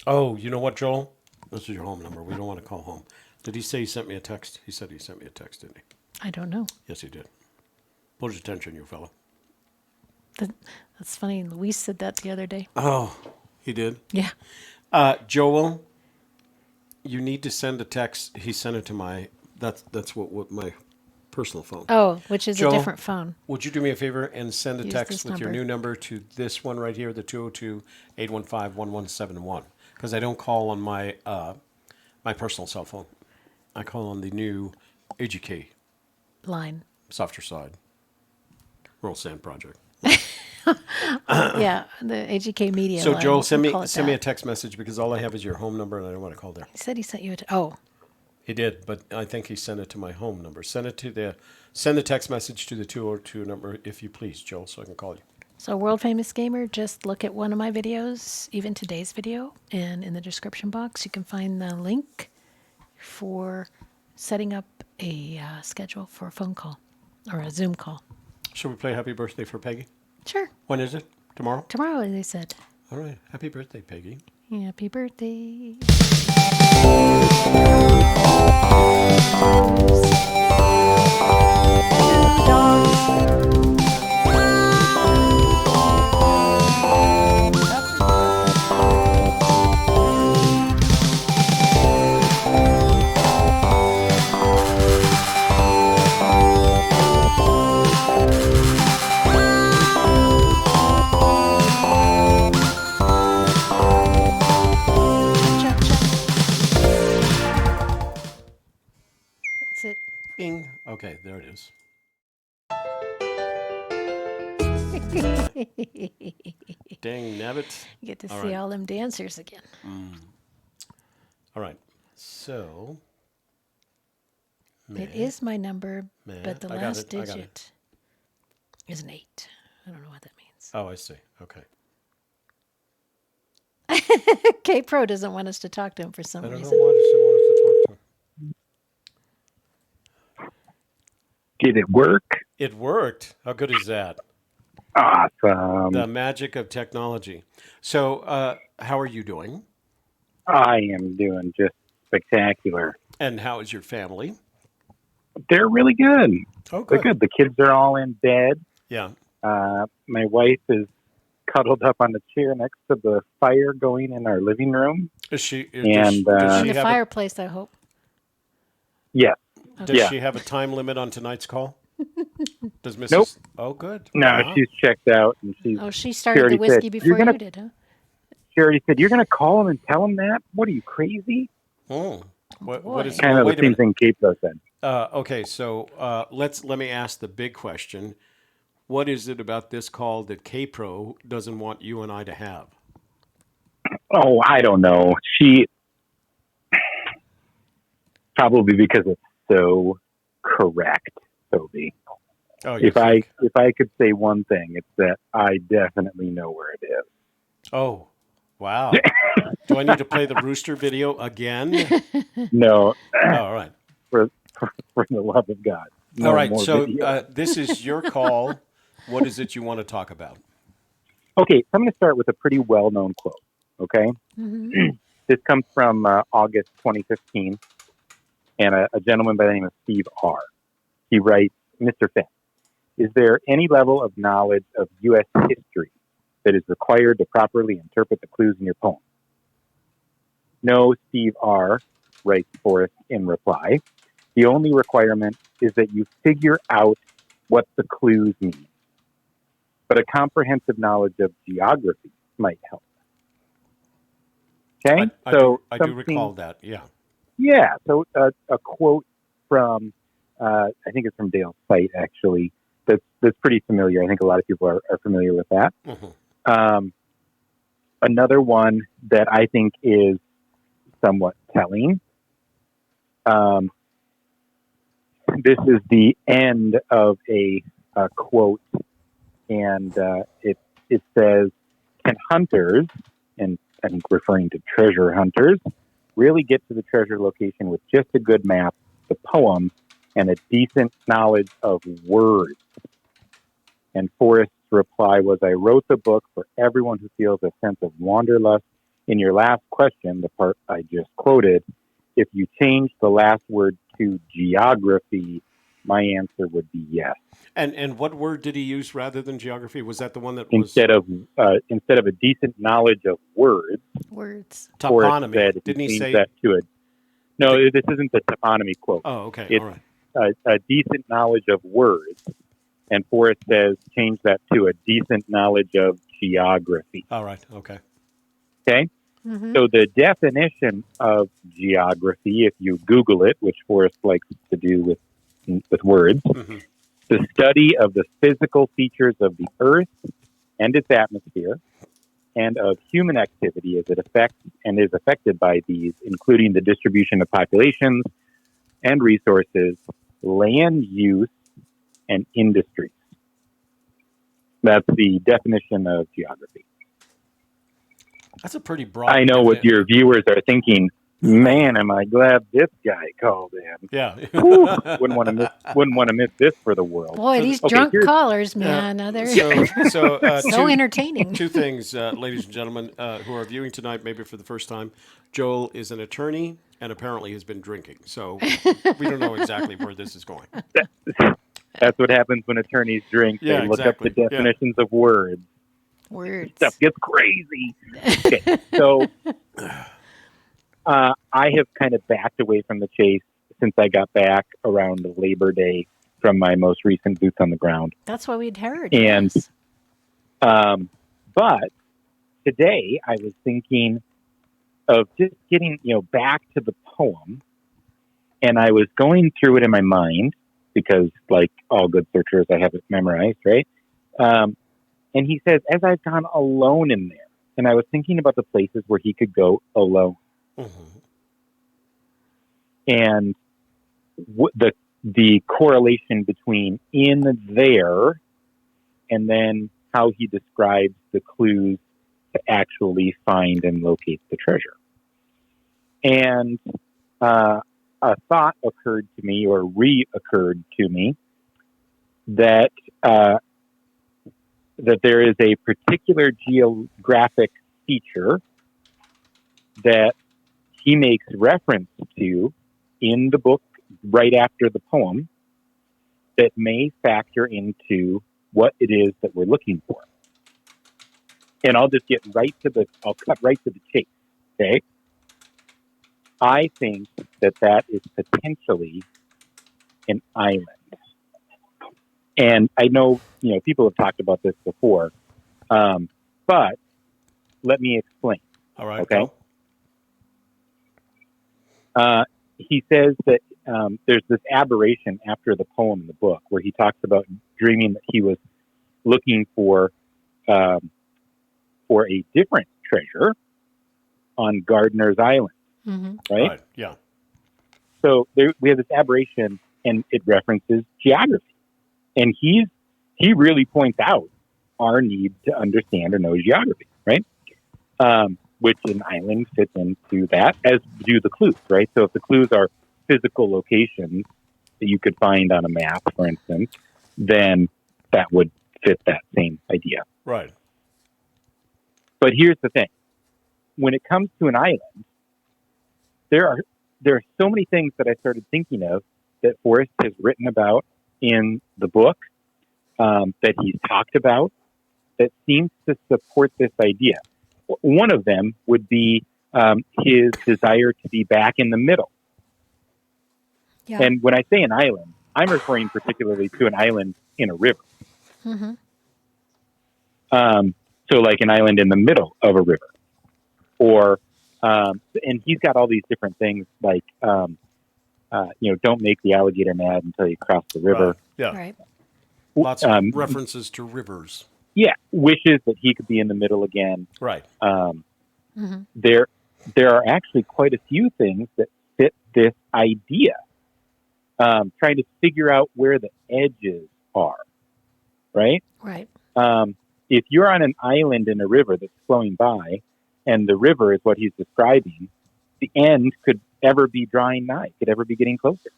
Oh, you know what, Joel? This is your home number. We don't want to call home. Did he say he sent me a text? He said he sent me a text, didn't he? I don't know. Yes, he did. Put his attention, you fellow. That's funny. Luis said that the other day. Oh, he did? Yeah. Joel, you need to send a text. He sent it to my... That's what my personal phone. Oh, which is Joel, a different phone. Would you do me a favor and send a Use text this with your number. new number to this one right here, the 202-815-1171? Because I don't call on my my personal cell phone. I call on the new AGK, Line. softer side, Roll Sand Project. Yeah, the AGK Media So line. Joel, We'll send me call it a that. text message because all I have is your home number and I don't want to call there. He said he sent you oh, He did, but I think he sent it to my home number. Send the text message to the 202 number, if you please, Joel, so I can call you. so World Famous Gamer, just look at one of my videos, even today's video, and in the description box you can find the link for setting up a schedule for a phone call or a Zoom call. Should we play Happy Birthday for Peggy? Sure. When is it? Tomorrow? Tomorrow, they said. All right. Happy birthday, Peggy. Happy birthday. That's it. Bing. Okay, there it is. Dang nabbit. You get to All see right. all them dancers again. All right. So. It is my number, Meh. but the I got last it, I got digit is an 8. I don't know what that means. Oh, I see. Okay. K-Pro doesn't want us to talk to him for some I don't reason. know why does he want us to talk to him. Did it work? It worked. How good is that? Awesome. The magic of technology. So, how are you doing? I am doing just spectacular. And how is your family? They're really good. Oh, They're good. good. The kids are all in bed. Yeah. My wife is cuddled up on the chair next to the fire going in our living room. Does she? And does In she the have fireplace, I hope. yes. Does Yeah. she have a time limit on tonight's call? Does Mrs. Nope. Oh, good. No, Wow. she's checked out, and she's. Oh, she started already the whiskey said, before "You're gonna-" you did, huh? She already said, "You're going to call him and tell him that? What are you, crazy?" Oh. What boy. is? Kind Well, of wait the a same minute. thing Kate said. Okay, so let me ask the big question. What is it about this call that K-Pro doesn't want you and I to have? Oh, I don't know. She probably because it's so correct, Toby. Oh, you If I could say one thing, it's that I definitely know where it is. Oh, wow. Do I need to play the rooster video again? No, Oh, all right. for the love of God. No All right. more So video. this is your call. What is it you want to talk about? Okay, so I'm going to start with a pretty well-known quote. Okay, this comes from August 2015, and a gentleman by the name of Steve R. He writes, "Mr. Fenn, is there any level of knowledge of U.S. history that is required to properly interpret the clues in your poem?" "No, Steve R.," writes Forrest in reply. "The only requirement is that you figure out what the clues mean. But a comprehensive knowledge of geography might help." Okay? I do recall that. Yeah. Yeah. So a quote from, I think it's from Dale's site, actually, that's pretty familiar. I think a lot of people are familiar with that. Mm-hmm. Another one that I think is somewhat telling. This is the end of a quote, and it says, "Can hunters," and I think referring to treasure hunters, "really get to the treasure location with just a good map, the poem, and a decent knowledge of words?" And Forrest's reply was, "I wrote the book for everyone who feels a sense of wanderlust. In your last question, the part I just quoted, if you change the last word to geography, my answer would be yes." And what word did he use rather than geography? Was that the one that Instead of a decent knowledge of words, Words. Forrest toponymy? said, if Didn't he you change say that to a, no, this isn't the toponymy quote. Oh, okay. It's All right. a decent knowledge of words, and Forrest says change that to a decent knowledge of geography. All right. Okay. Okay? Mm-hmm. So the definition of geography, if you Google it, which Forrest likes to do with words, Mm-hmm. the study of the physical features of the Earth and its atmosphere, and of human activity as it affects and is affected by these, including the distribution of populations and resources, land use, and industries. That's the definition of geography. That's a pretty broad. I know what your viewers are thinking. Man, am I glad this guy called in. Yeah. Whew, wouldn't want to miss this for the world. Boy, these drunk callers, man, they're so entertaining. Two things, ladies and gentlemen, who are viewing tonight, maybe for the first time. Joel is an attorney and apparently has been drinking. So we don't know exactly where this is going. That's what happens when attorneys drink. Yeah, they look exactly. up the definitions of words. Words. Stuff gets crazy. Okay, so I have kind of backed away from the chase since I got back around Labor Day from my most recent boots on the ground. That's what we'd heard. And, yes. But today I was thinking of just getting, back to the poem, and I was going through it in my mind because, like all good searchers, I have it memorized, right? And he says, as I've gone alone in there, and I was thinking about the places where he could go alone. Mm-hmm. And the correlation between in there and then how he describes the clues to actually find and locate the treasure. And a thought occurred to me, or reoccurred to me, that that there is a particular geographic feature that he makes reference to in the book right after the poem that may factor into what it is that we're looking for. And I'll just I'll cut right to the chase, okay? I think that is potentially an island. And I know, people have talked about this before, but let me explain. All right. Okay. He says that there's this aberration after the poem in the book where he talks about dreaming that he was looking for a different treasure on Gardener's Island, right? Yeah. So we have this aberration, and it references geography, and he really points out our need to understand or know geography, right? Which an island fits into that, as do the clues, right? So if the clues are physical locations that you could find on a map, for instance, then that would fit that same idea. Right. But here's the thing. When it comes to an island, there are so many things that I started thinking of that Forrest has written about in the book, that he's talked about, that seems to support this idea. One of them would be his desire to be back in the middle. Yeah. And when I say an island, I'm referring particularly to an island in a river. Mm-hmm. So like an island in the middle of a river. Or, and he's got all these different things like, don't make the alligator mad until you cross the river. Yeah. Right. Lots of references to rivers. Yeah. Wishes that he could be in the middle again. Right. There are actually quite a few things that fit this idea. Trying to figure out where the edges are. Right? Right. If you're on an island in a river that's flowing by, and the river is what he's describing, the end could ever be drawing nigh, could ever be getting closer.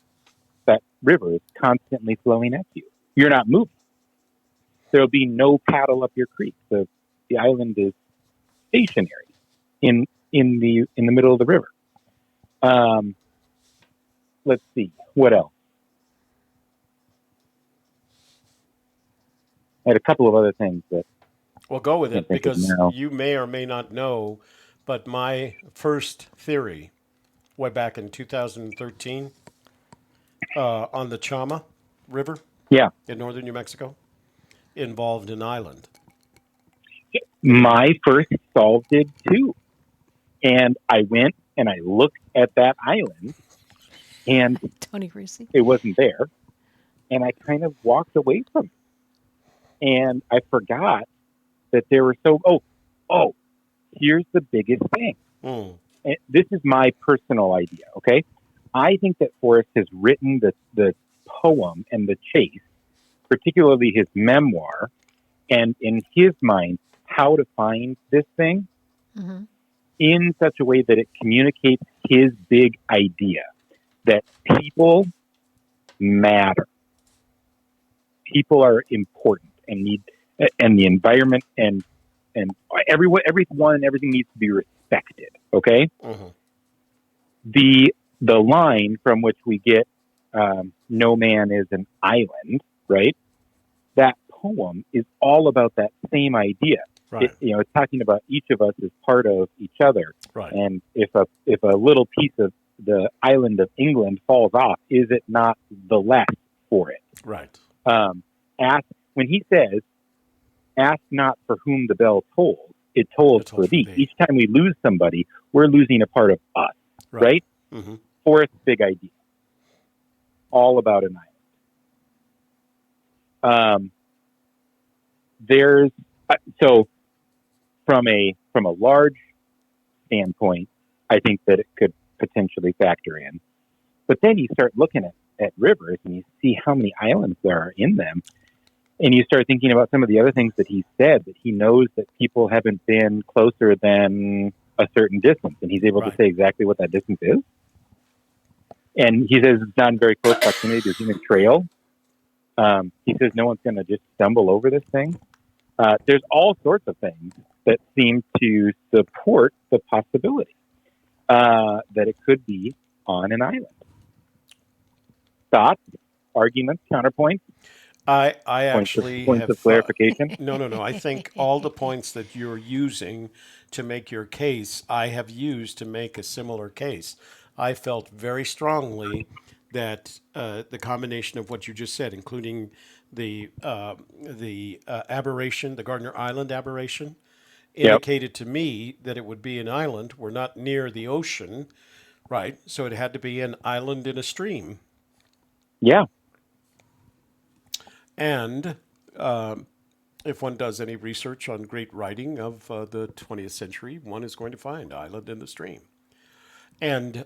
That river is constantly flowing at you. You're not moving. There'll be no paddle up your creek. The island is stationary in the middle of the river. Let's see, what else? I had a couple of other things that. Well, go with it, because you may or may not know, but my first theory, way back in 2013, on the Chama River, in northern New Mexico, involved an island. My first solved it too, and I went and I looked at that island, and Tony Rusi. It wasn't there, and I kind of walked away from it, and I forgot that there were here's the biggest thing. And this is my personal idea, okay? I think that Forrest has written the poem and the chase, particularly his memoir, and in his mind, how to find this thing in such a way that it communicates his big idea, that people matter. People are important and the environment and everyone, everything needs to be respected. Okay. The line from which we get, no man is an island, right? That poem is all about that same idea. Right. It's talking about each of us as part of each other. Right. And if a little piece of the island of England falls off, is it not the less for it? Right. When he says, ask not for whom the bell tolls, it tolls for thee. Each time we lose somebody, we're losing a part of us, right? Forrest's big idea. All about an island. So from a large standpoint, I think that it could potentially factor in. But then you start looking at rivers and you see how many islands there are in them. And you start thinking about some of the other things that he said, that he knows that people haven't been closer than a certain distance, and he's able to say exactly what that distance is. And he says it's not in very close proximity to a human trail. He says no one's going to just stumble over this thing. There's all sorts of things that seem to support the possibility that it could be on an island. Thoughts, arguments, counterpoints? I actually points of clarification. No. I think all the points that you're using to make your case, I have used to make a similar case. I felt very strongly that the combination of what you just said, including the aberration, the Gardner Island aberration, indicated to me that it would be an island. We're not near the ocean, right? So it had to be an island in a stream. Yeah. And if one does any research on great writing of the 20th century, one is going to find island in the stream. And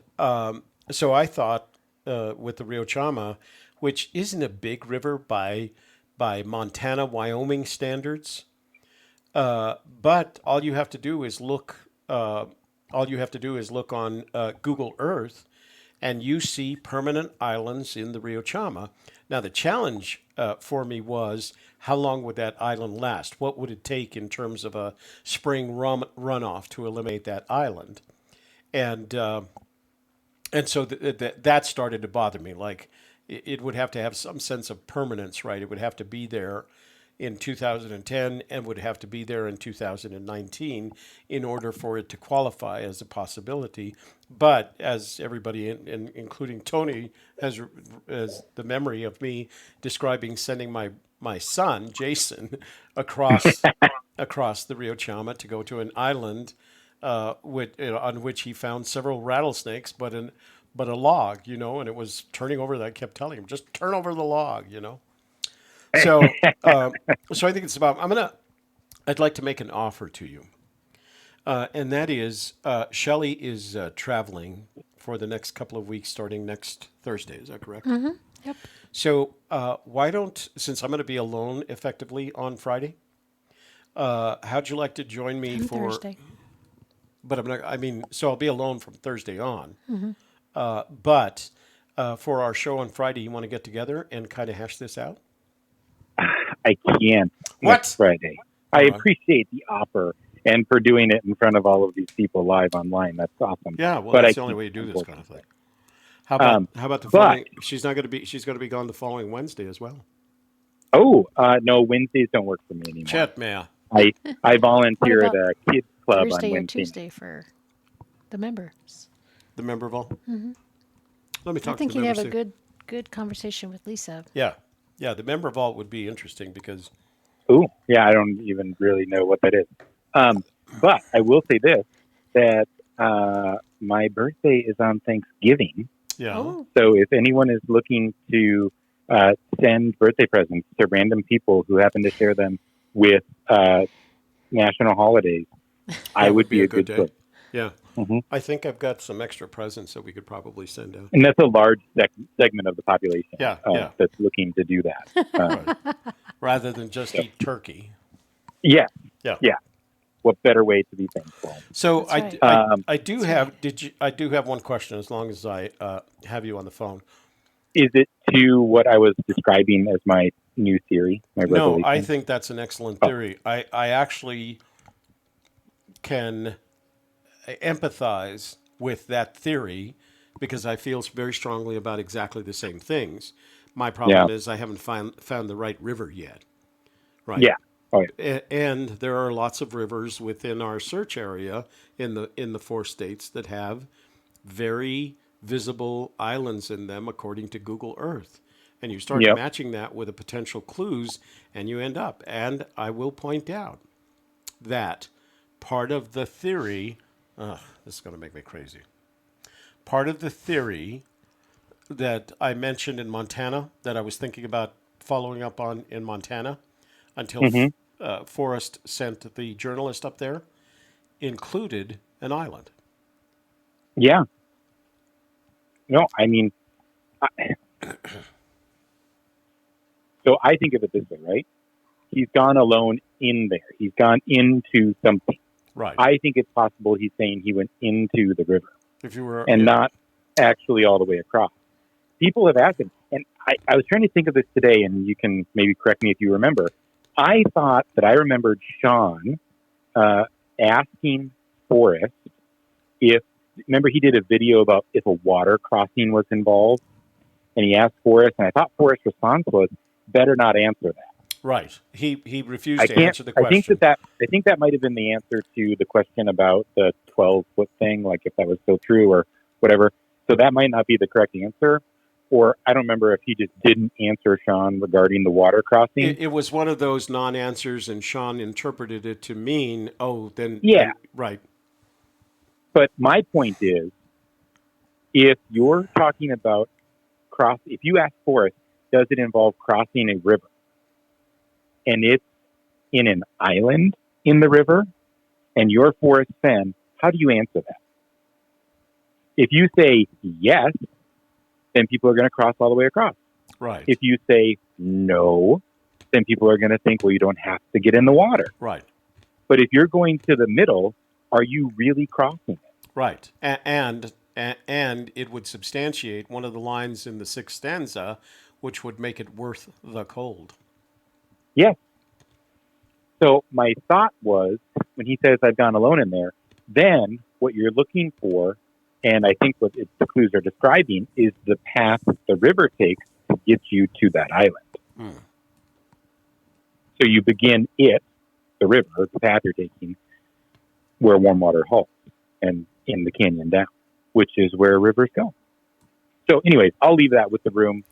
so I thought with the Rio Chama, which isn't a big river by Montana, Wyoming standards, but all you have to do is look. All you have to do is look on Google Earth, and you see permanent islands in the Rio Chama. Now, the challenge for me was, how long would that island last? What would it take in terms of a spring runoff to eliminate that island? And so that started to bother me. Like, it would have to have some sense of permanence, right? It would have to be there in 2010 and would have to be there in 2019 in order for it to qualify as a possibility. But as everybody, including Tony, has the memory of me describing sending my son, Jason, across the Rio Chama to go to an island on which he found several rattlesnakes, but a log, and it was turning over. That I kept telling him, just turn over the log, So, so I think it's about. I'd like to make an offer to you, and that is, Shelley is traveling for the next couple of weeks, starting next Thursday. Is that correct? Mm-hmm. Yep. So, why don't, since I'm going to be alone effectively on Friday, how'd you like to join me for Thursday? But I'm not. I mean, so I'll be alone from Thursday on. Mm-hmm. But for our show on Friday, you want to get together and kind of hash this out? I can't. What? Next Friday. I appreciate the offer and for doing it in front of all of these people live online. That's awesome. Yeah, well, that's the only way you do this kind of thing. How about the following? She's not going to be. She's going to be gone the following Wednesday as well. Oh no, Wednesdays don't work for me anymore. Chet, man. I volunteer at a kids club Thursday on Wednesday. or Tuesday for the members. The member vault. Mm-hmm. Let me talk. I think to the you'd have members a good conversation with Lisa. Yeah. The member vault would be interesting because. Ooh, yeah, I don't even really know what that is. But I will say this, that my birthday is on Thanksgiving. Yeah. Oh. So if anyone is looking to send birthday presents to random people who happen to share them with national holidays, I would be a good choice. Yeah. Mm-hmm. I think I've got some extra presents that we could probably send out. And that's a large segment of the population that's looking to do that. Right. Rather than just eat turkey. Yeah. What better way to be thankful? So right. I do have I do have one question as long as I have you on the phone. Is it to what I was describing as my new theory, my revelation? No, I think that's an excellent theory. I actually can empathize with that theory because I feel very strongly about exactly the same things. My problem is I haven't found the right river yet. Right. Yeah. Oh, yeah. And there are lots of rivers within our search area in the 4 states that have very visible islands in them according to Google Earth. And you start matching that with the potential clues and you end up. And I will point out that part of the theory, this is going to make me crazy. Part of the theory that I mentioned in Montana that I was thinking about following up on in Montana until Forrest sent the journalist up there included an island. Yeah. No, I mean, so I think of it this way, right? he's gone alone in there. He's gone into something. Right. I think it's possible he's saying he went into the river If you were, and not actually all the way across. People have asked him, and I was trying to think of this today, and you can maybe correct me if you remember. I thought that I remembered Sean asking Forrest remember he did a video about if a water crossing was involved, and he asked Forrest, and I thought Forrest's response was, better not answer that. Right. He refused to answer the question. I think that might have been the answer to the question about the 12-foot thing, like if that was still true or whatever. So that might not be the correct answer. Or I don't remember if he just didn't answer Sean regarding the water crossing. It was one of those non-answers, and Sean interpreted it to mean, yeah. Right. But my point is, if you're talking about if you ask Forrest, does it involve crossing a river? And it's in an island in the river, and you're Forrest Fenn, how do you answer that? If you say yes, then people are going to cross all the way across. Right. If you say no, then people are going to think, well, you don't have to get in the water. Right. But if you're going to the middle, are you really crossing it? Right. And it would substantiate one of the lines in the 6th stanza, which would make it worth the cold. Yes. So my thought was, when he says, I've gone alone in there, then what you're looking for, and I think what the clues are describing, is the path the river takes to get you to that island. So you begin the river, the path you're taking, where warm water halts, and in the canyon down, which is where rivers go. So anyways, I'll leave that with the room.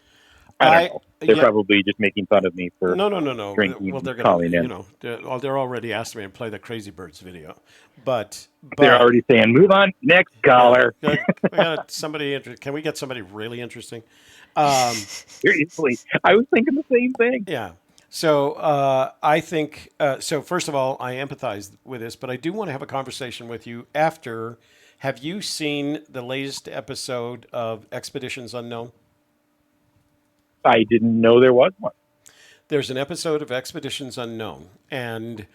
I don't know. They're probably just making fun of me for no. drinking. Well, they're calling going in. They're already asking me to play the Crazy Birds video, but they're already saying, "Move on, next caller." We got somebody. Can we get somebody really interesting? Seriously, I was thinking the same thing. Yeah. So I think so. First of all, I empathize with this, but I do want to have a conversation with you after. Have you seen the latest episode of Expeditions Unknown? I didn't know there was one. There's an episode of Expeditions Unknown, and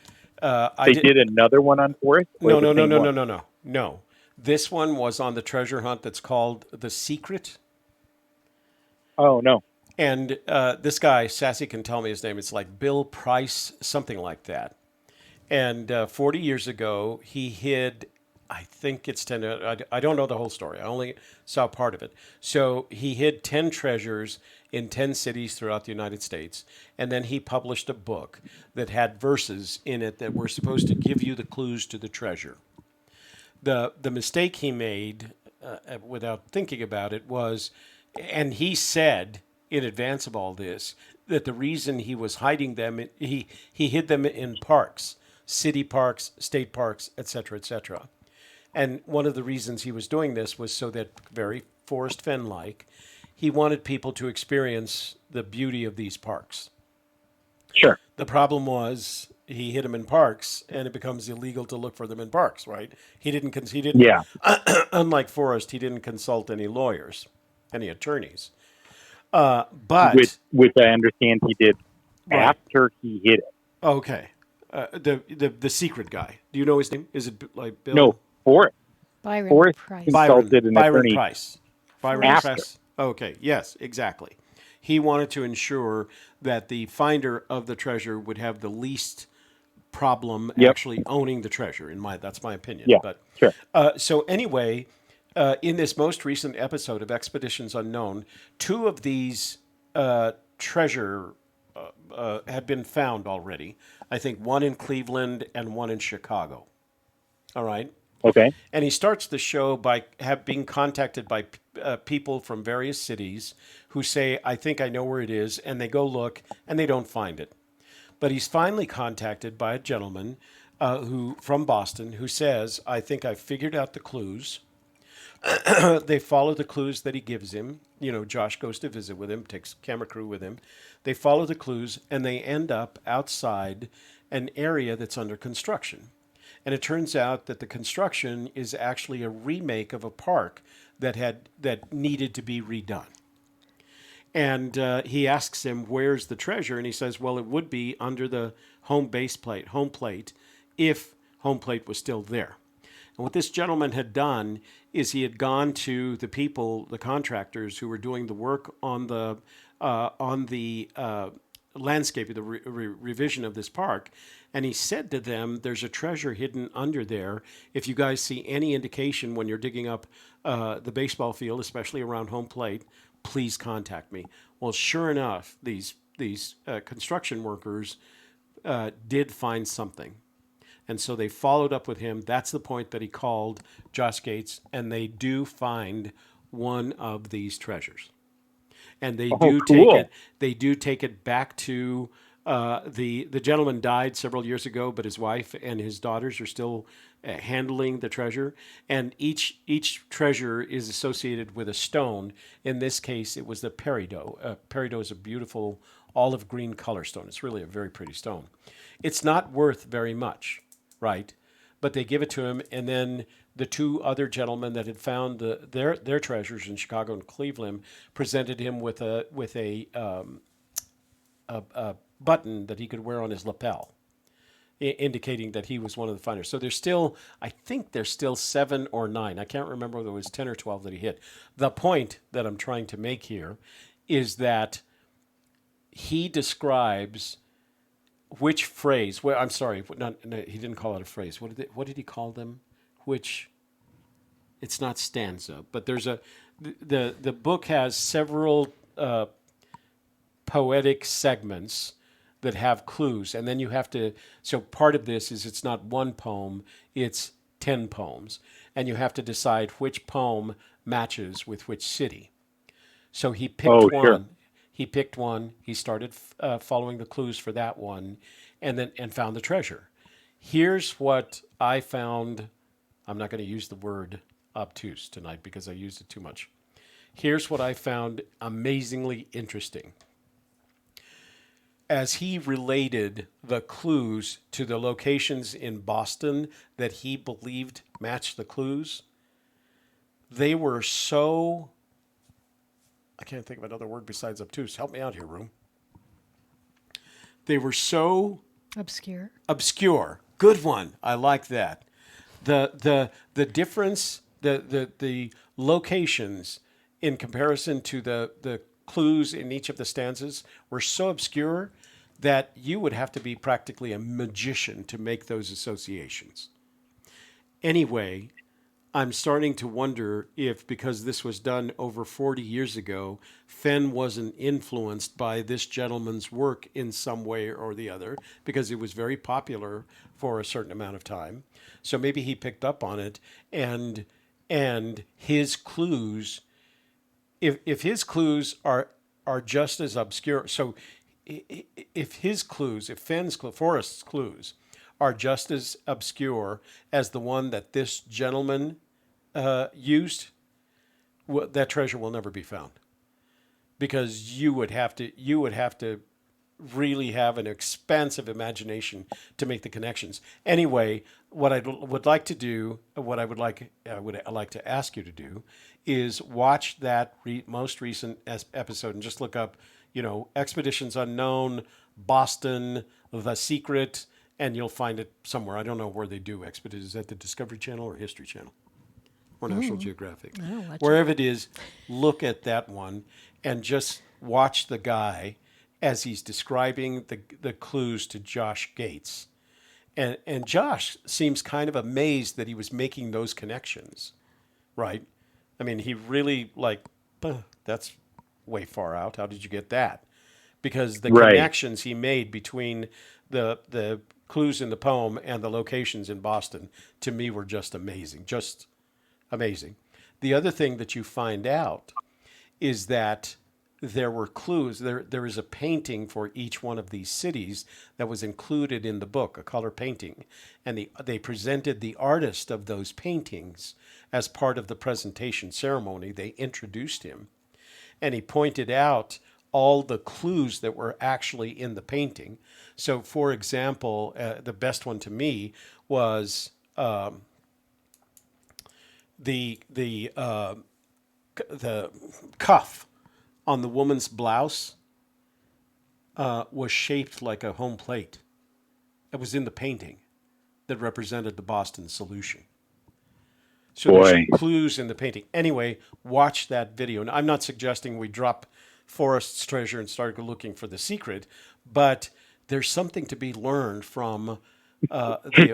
they did another one on Forrest? No. This one was on the treasure hunt that's called The Secret. Oh, no. And this guy, Sassy can tell me his name, it's like Bill Price, something like that. And 40 years ago, he hid, I think it's 10, I don't know the whole story. I only saw part of it. So he hid 10 treasures in 10 cities throughout the United States. And then he published a book that had verses in it that were supposed to give you the clues to the treasure. The mistake he made, without thinking about it, was, and he said in advance of all this, that the reason he was hiding them, he hid them in parks, city parks, state parks, etc., etc. And one of the reasons he was doing this was so that, very Forrest Fenn-like, he wanted people to experience the beauty of these parks. Sure. The problem was he hid them in parks, and it becomes illegal to look for them in parks, right? He didn't. Yeah. Unlike Forrest, he didn't consult any lawyers, any attorneys. But which I understand he did after he hid it. Okay. The secret guy. Do you know his name? Is it like Bill? No, Forrest. Forrest Price. Consulted an attorney. Byron Price. Okay. Yes, exactly. He wanted to ensure that the finder of the treasure would have the least problem actually owning the treasure. That's my opinion. Yeah. But sure. So anyway, in this most recent episode of Expeditions Unknown, 2 of these treasure had been found already. I think one in Cleveland and one in Chicago. All right. Okay. And he starts the show by being contacted by people from various cities who say, I think I know where it is. And they go look and they don't find it. But he's finally contacted by a gentleman from Boston who says, I think I've figured out the clues. They follow the clues that he gives him. Josh goes to visit with him, takes camera crew with him. They follow the clues and they end up outside an area that's under construction. And it turns out that the construction is actually a remake of a park that needed to be redone. And he asks him, where's the treasure? And he says, well, it would be under the home plate, if home plate was still there. And what this gentleman had done is he had gone to the people, the contractors who were doing the work on the landscape, the revision of this park, and he said to them, there's a treasure hidden under there. If you guys see any indication when you're digging up the baseball field, especially around home plate, please contact me. Well, sure enough, these construction workers did find something. And so they followed up with him. That's the point that he called Josh Gates, and they do find one of these treasures. And they do take it back to the gentleman died several years ago, but his wife and his daughters are still handling the treasure. And each treasure is associated with a stone. In this case, it was the peridot. Peridot is a beautiful olive green color stone. It's really a very pretty stone. It's not worth very much, right? But they give it to him, and then the two other gentlemen that had found their treasures in Chicago and Cleveland presented him with a button that he could wear on his lapel, indicating that he was one of the finders. So I think there's still 7 or 9. I can't remember whether it was 10 or 12 that he hit. The point that I'm trying to make here is that he describes which phrase. Well, I'm sorry, he didn't call it a phrase. What did he call them? Which, it's not stanza, but there's the book has several poetic segments that have clues, and then you have to. So part of this is it's not one poem; it's 10 poems, and you have to decide which poem matches with which city. So he picked one. Sure. He picked one. He started following the clues for that one, and found the treasure. Here's what I found. I'm not going to use the word obtuse tonight because I used it too much. Here's what I found amazingly interesting. As he related the clues to the locations in Boston that he believed matched the clues, they were so... I can't think of another word besides obtuse. Help me out here, Room. They were so... Obscure. Good one. I like that. The difference, the locations in comparison to the clues in each of the stanzas were so obscure that you would have to be practically a magician to make those associations. Anyway, I'm starting to wonder if, because this was done over 40 years ago, Fenn wasn't influenced by this gentleman's work in some way or the other, because it was very popular for a certain amount of time. So maybe he picked up on it, and his clues, if his clues are just as obscure, so if Forrest's clues are just as obscure as the one that this gentleman used, that treasure will never be found, because you would have to really have an expansive imagination to make the connections. Anyway, what I would like to ask you to do is watch that most recent episode and just look up, Expeditions Unknown, Boston, The Secret, and you'll find it somewhere. I don't know where they do Expeditions. Is that the Discovery Channel or History Channel? Or National Geographic? Wherever it is, look at that one and just watch the guy as he's describing the clues to Josh Gates. And Josh seems kind of amazed that he was making those connections, right? I mean, he really that's way far out. How did you get that? Because the connections he made between the clues in the poem and the locations in Boston, to me, were just amazing. Just amazing. The other thing that you find out is that there were clues. There is a painting for each one of these cities that was included in the book, a color painting. And they presented the artist of those paintings as part of the presentation ceremony. They introduced him. And he pointed out all the clues that were actually in the painting. So, for example, the best one to me was the cuff on the woman's blouse was shaped like a home plate. It was in the painting that represented the Boston solution. So there's clues in the painting. Anyway, watch that video. Now, I'm not suggesting we drop Forrest's treasure and start looking for the secret, but there's something to be learned from.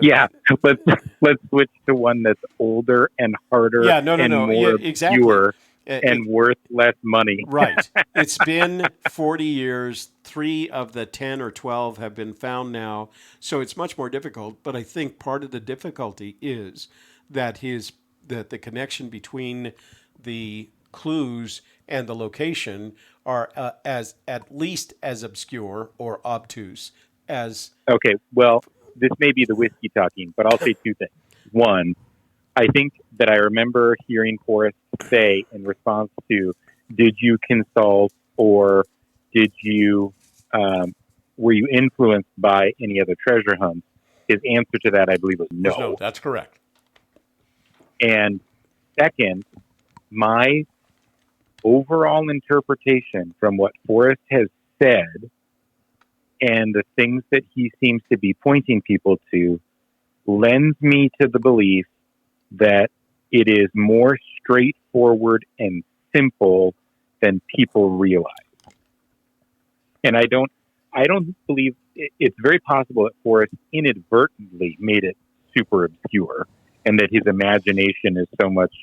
Yeah, let's switch to one that's older and harder. Yeah, no, more exactly. Obscure and worth less money. Right. It's been 40 years. 3 of the 10 or 12 have been found now, so it's much more difficult. But I think part of the difficulty is that the connection between the clues and the location are at least as obscure or obtuse as. Okay, well, this may be the whiskey talking, but I'll say 2 things. One, I think that I remember hearing Forrest say in response to, did you consult or did you, were you influenced by any other treasure hunts? His answer to that, I believe, was no. No, that's correct. And second, my overall interpretation from what Forrest has said and the things that he seems to be pointing people to lends me to the belief that it is more straightforward and simple than people realize. And I don't believe it's very possible that Forrest inadvertently made it super obscure and that his imagination is so much,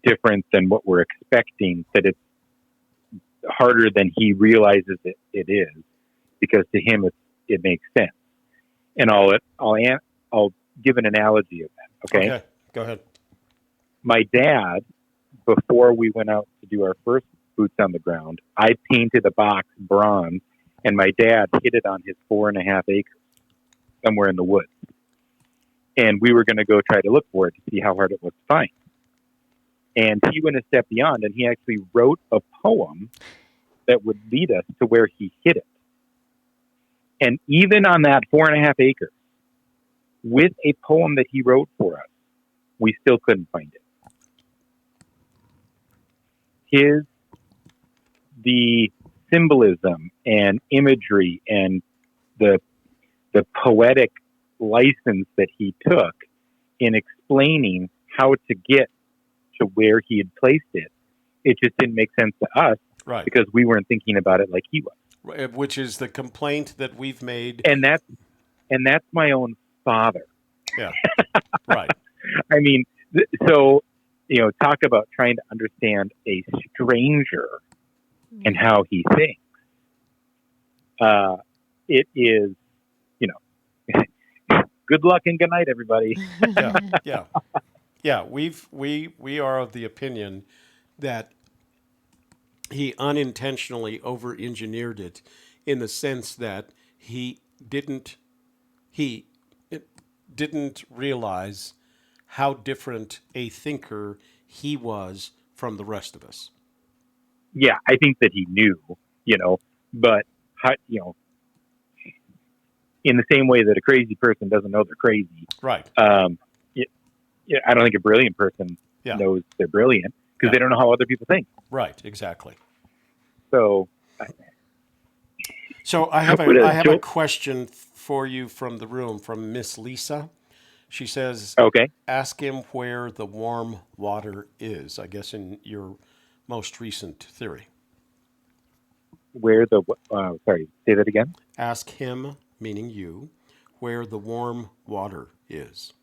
different than what we're expecting that it's harder than he realizes it is, because to him it makes sense. And I'll give an analogy of that. Okay, go ahead. My dad, before we went out to do our first boots on the ground, I painted a box bronze, and my dad hid it on his 4.5 acres somewhere in the woods. And we were going to go try to look for it to see how hard it was to find. And he went a step beyond, and he actually wrote a poem that would lead us to where he hid it. And even on that 4.5 acres, with a poem that he wrote for us, we still couldn't find it. The symbolism and imagery and the poetic license that he took in explaining how to get to where he had placed it, it just didn't make sense to us, right? Because we weren't thinking about it like he was. Right, which is the complaint that we've made, and that's my own father. Yeah, right. I mean, so talk about trying to understand a stranger and how he thinks. It is, good luck and good night, everybody. Yeah. We are of the opinion that he unintentionally over-engineered it, in the sense that he didn't realize how different a thinker he was from the rest of us. Yeah, I think that he knew, but in the same way that a crazy person doesn't know they're crazy, right? I don't think a brilliant person knows they're brilliant, because they don't know how other people think. Right, exactly. So I have a question for you from the room, from Miss Lisa. She says, "Okay, ask him where the warm water is." I guess in your most recent theory. Where the sorry, say that again. Ask him, meaning you, where the warm water is.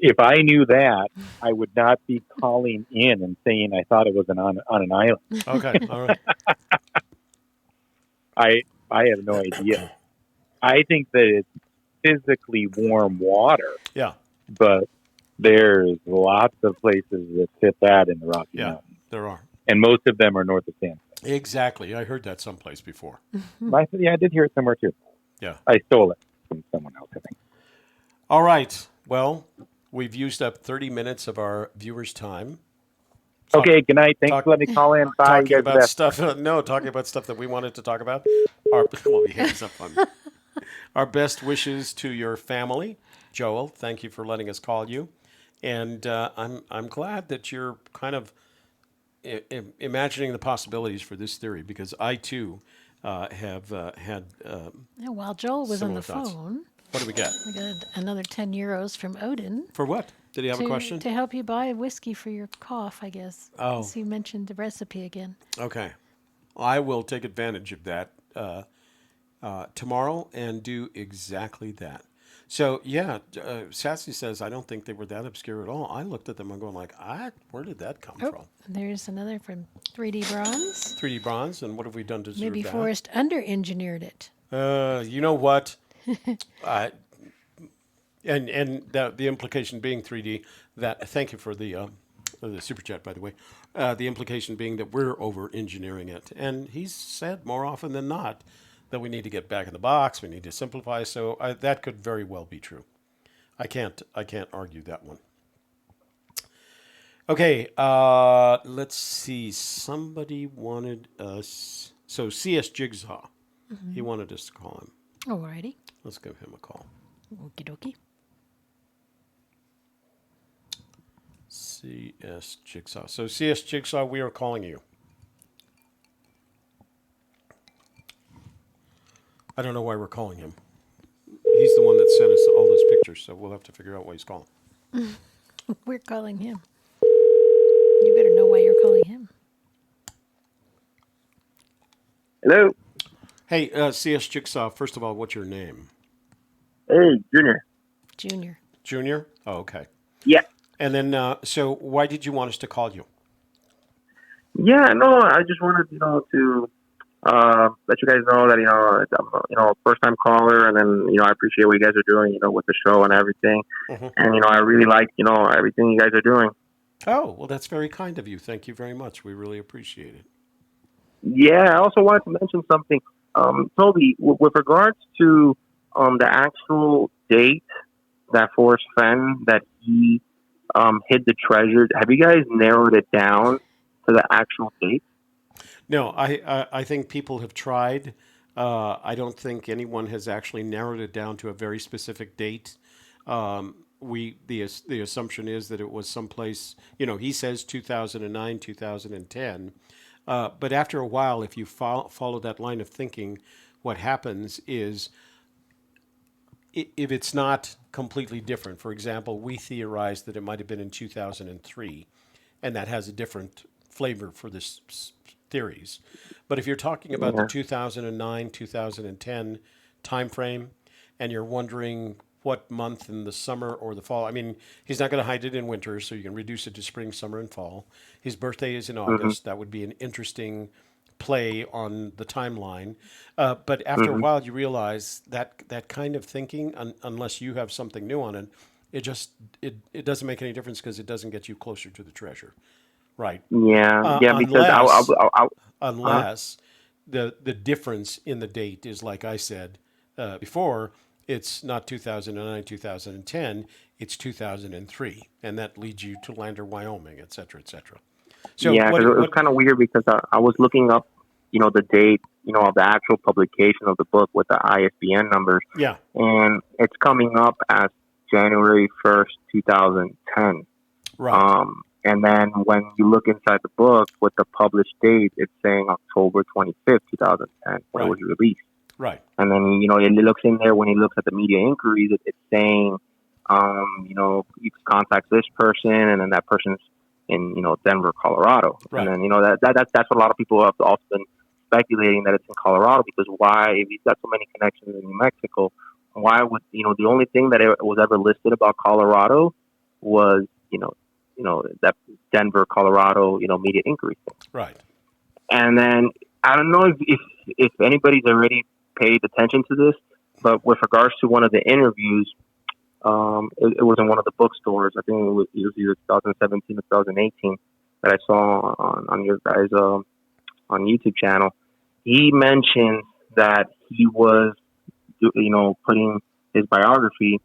If I knew that, I would not be calling in and saying I thought it was on an island. Okay, all right. I have no idea. I think that it's physically warm water. Yeah. But there's lots of places that fit that in the Rocky Mountains. There are. And most of them are north of San Francisco. Exactly. I heard that someplace before. I did hear it somewhere too. Yeah. I stole it from someone else, I think. All right. Well, we've used up 30 minutes of our viewers' time. Okay, good night. Thanks for letting me call in. Bye. Talking about stuff that we wanted to talk about. He hangs up on me. Our best wishes to your family. Joel, thank you for letting us call you. And I'm glad that you're kind of imagining the possibilities for this theory, because I too have had Yeah, while Joel was on similar the thoughts. phone, What do we get? we got another 10 euros from Odin For what? Did he have a question? to help you buy whiskey for your cough, I guess. Oh. So you mentioned the recipe again. Okay. I will take advantage of that tomorrow and do exactly that. So, yeah, Sassy says, I don't think they were that obscure at all. I looked at them and going like, where did that come from? There's another from 3D Bronze. 3D Bronze, and what have we done to deserve Maybe that? Forrest under-engineered it. You know what? And the implication being 3D, that, thank you for the super chat, by the way. The implication being that we're over-engineering it. And he's said more often than not that we need to get back in the box, we need to simplify. So that could very well be true. I can't argue that one. Okay, let's see. Somebody wanted us. So CS Jigsaw, he wanted us to call him. Alrighty. Let's give him a call. Okie dokie. CS Jigsaw. So CS Jigsaw, we are calling you. I don't know why we're calling him. He's the one that sent us all those pictures, so we'll have to figure out why he's calling. We're calling him. You better know why you're calling him. Hello. Hey, CS Jigsaw, first of all, what's your name? Hey, Junior. Junior. Junior? Oh, okay. Yeah. And then, so why did you want us to call you? Yeah, no, I just wanted, to let you guys know that, I'm, a first-time caller, and then, I appreciate what you guys are doing, with the show and everything. Mm-hmm. And, I really like, everything you guys are doing. Oh, well, that's very kind of you. Thank you very much. We really appreciate it. Yeah, I also wanted to mention something. Toby, with regards to the actual date that Forrest Fenn, that he hid the treasure, have you guys narrowed it down to the actual date? No, I think people have tried. I don't think anyone has actually narrowed it down to a very specific date. The assumption is that it was someplace, he says 2009, 2010. But after a while, if you follow that line of thinking, what happens is, if it's not completely different, for example, we theorized that it might have been in 2003, and that has a different flavor for this theories. But if you're talking about the 2009, 2010 time frame, and you're wondering what month in the summer or the fall, I mean, he's not going to hide it in winter, so you can reduce it to spring, summer, and fall. His birthday is in August. That would be an interesting play on the timeline. But after a while, you realize that kind of thinking, unless you have something new on it, it doesn't make any difference, because it doesn't get you closer to the treasure. Right. Yeah, because unless the difference in the date is, like I said before, it's not 2009, 2010, it's 2003, and that leads you to Lander, Wyoming, et cetera, et cetera. So yeah, it was kind of weird, because I was looking up, the date, of the actual publication of the book with the ISBN numbers. Yeah. And it's coming up as January 1st, 2010. Right. And then when you look inside the book with the published date, it's saying October 25th, 2010, when it was released. Right. And then, it looks in there, when he looks at the media inquiries, it's saying, you can contact this person, and then that person's in, Denver, Colorado. Right. And then, that's what a lot of people have also been speculating, that it's in Colorado, because why, if he's got so many connections in New Mexico, why would, the only thing that was ever listed about Colorado was, that Denver, Colorado, media inquiry thing. Right. And then I don't know if anybody's already paid attention to this, but with regards to one of the interviews, it was in one of the bookstores. I think it was either 2017 or 2018 that I saw on your guys' on YouTube channel. He mentioned that he was, putting his biography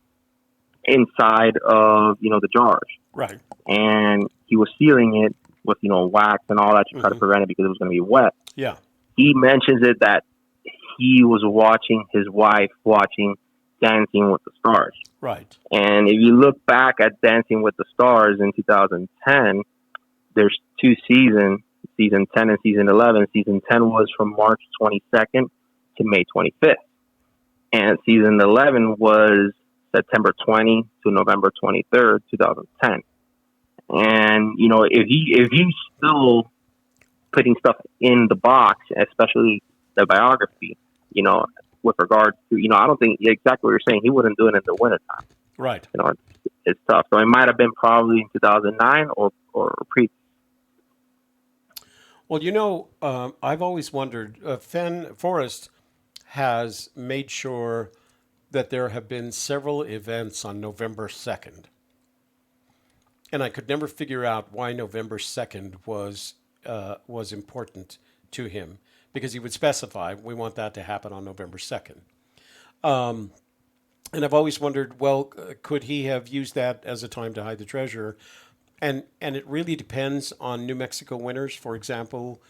inside of, the jars. Right. And he was sealing it with, wax and all that to try to prevent it, because it was going to be wet. Yeah. He mentions that he was watching his wife watching Dancing with the Stars. Right. And if you look back at Dancing with the Stars in 2010, there's 2 seasons, season 10 and season 11. Season 10 was from March 22nd to May 25th. And season 11 was September 20 to November 23rd, 2010. And, if he's still putting stuff in the box, especially the biography, with regards to, I don't think exactly what you're saying. He wouldn't do it in the wintertime. Right. It's tough. So it might have been probably in 2009 or pre. Well, I've always wondered, Forrest has made sure that there have been several events on November 2nd. And I could never figure out why November 2nd was important to him, because he would specify, we want that to happen on November 2nd. And I've always wondered, well, could he have used that as a time to hide the treasure? And it really depends on New Mexico winters. For example,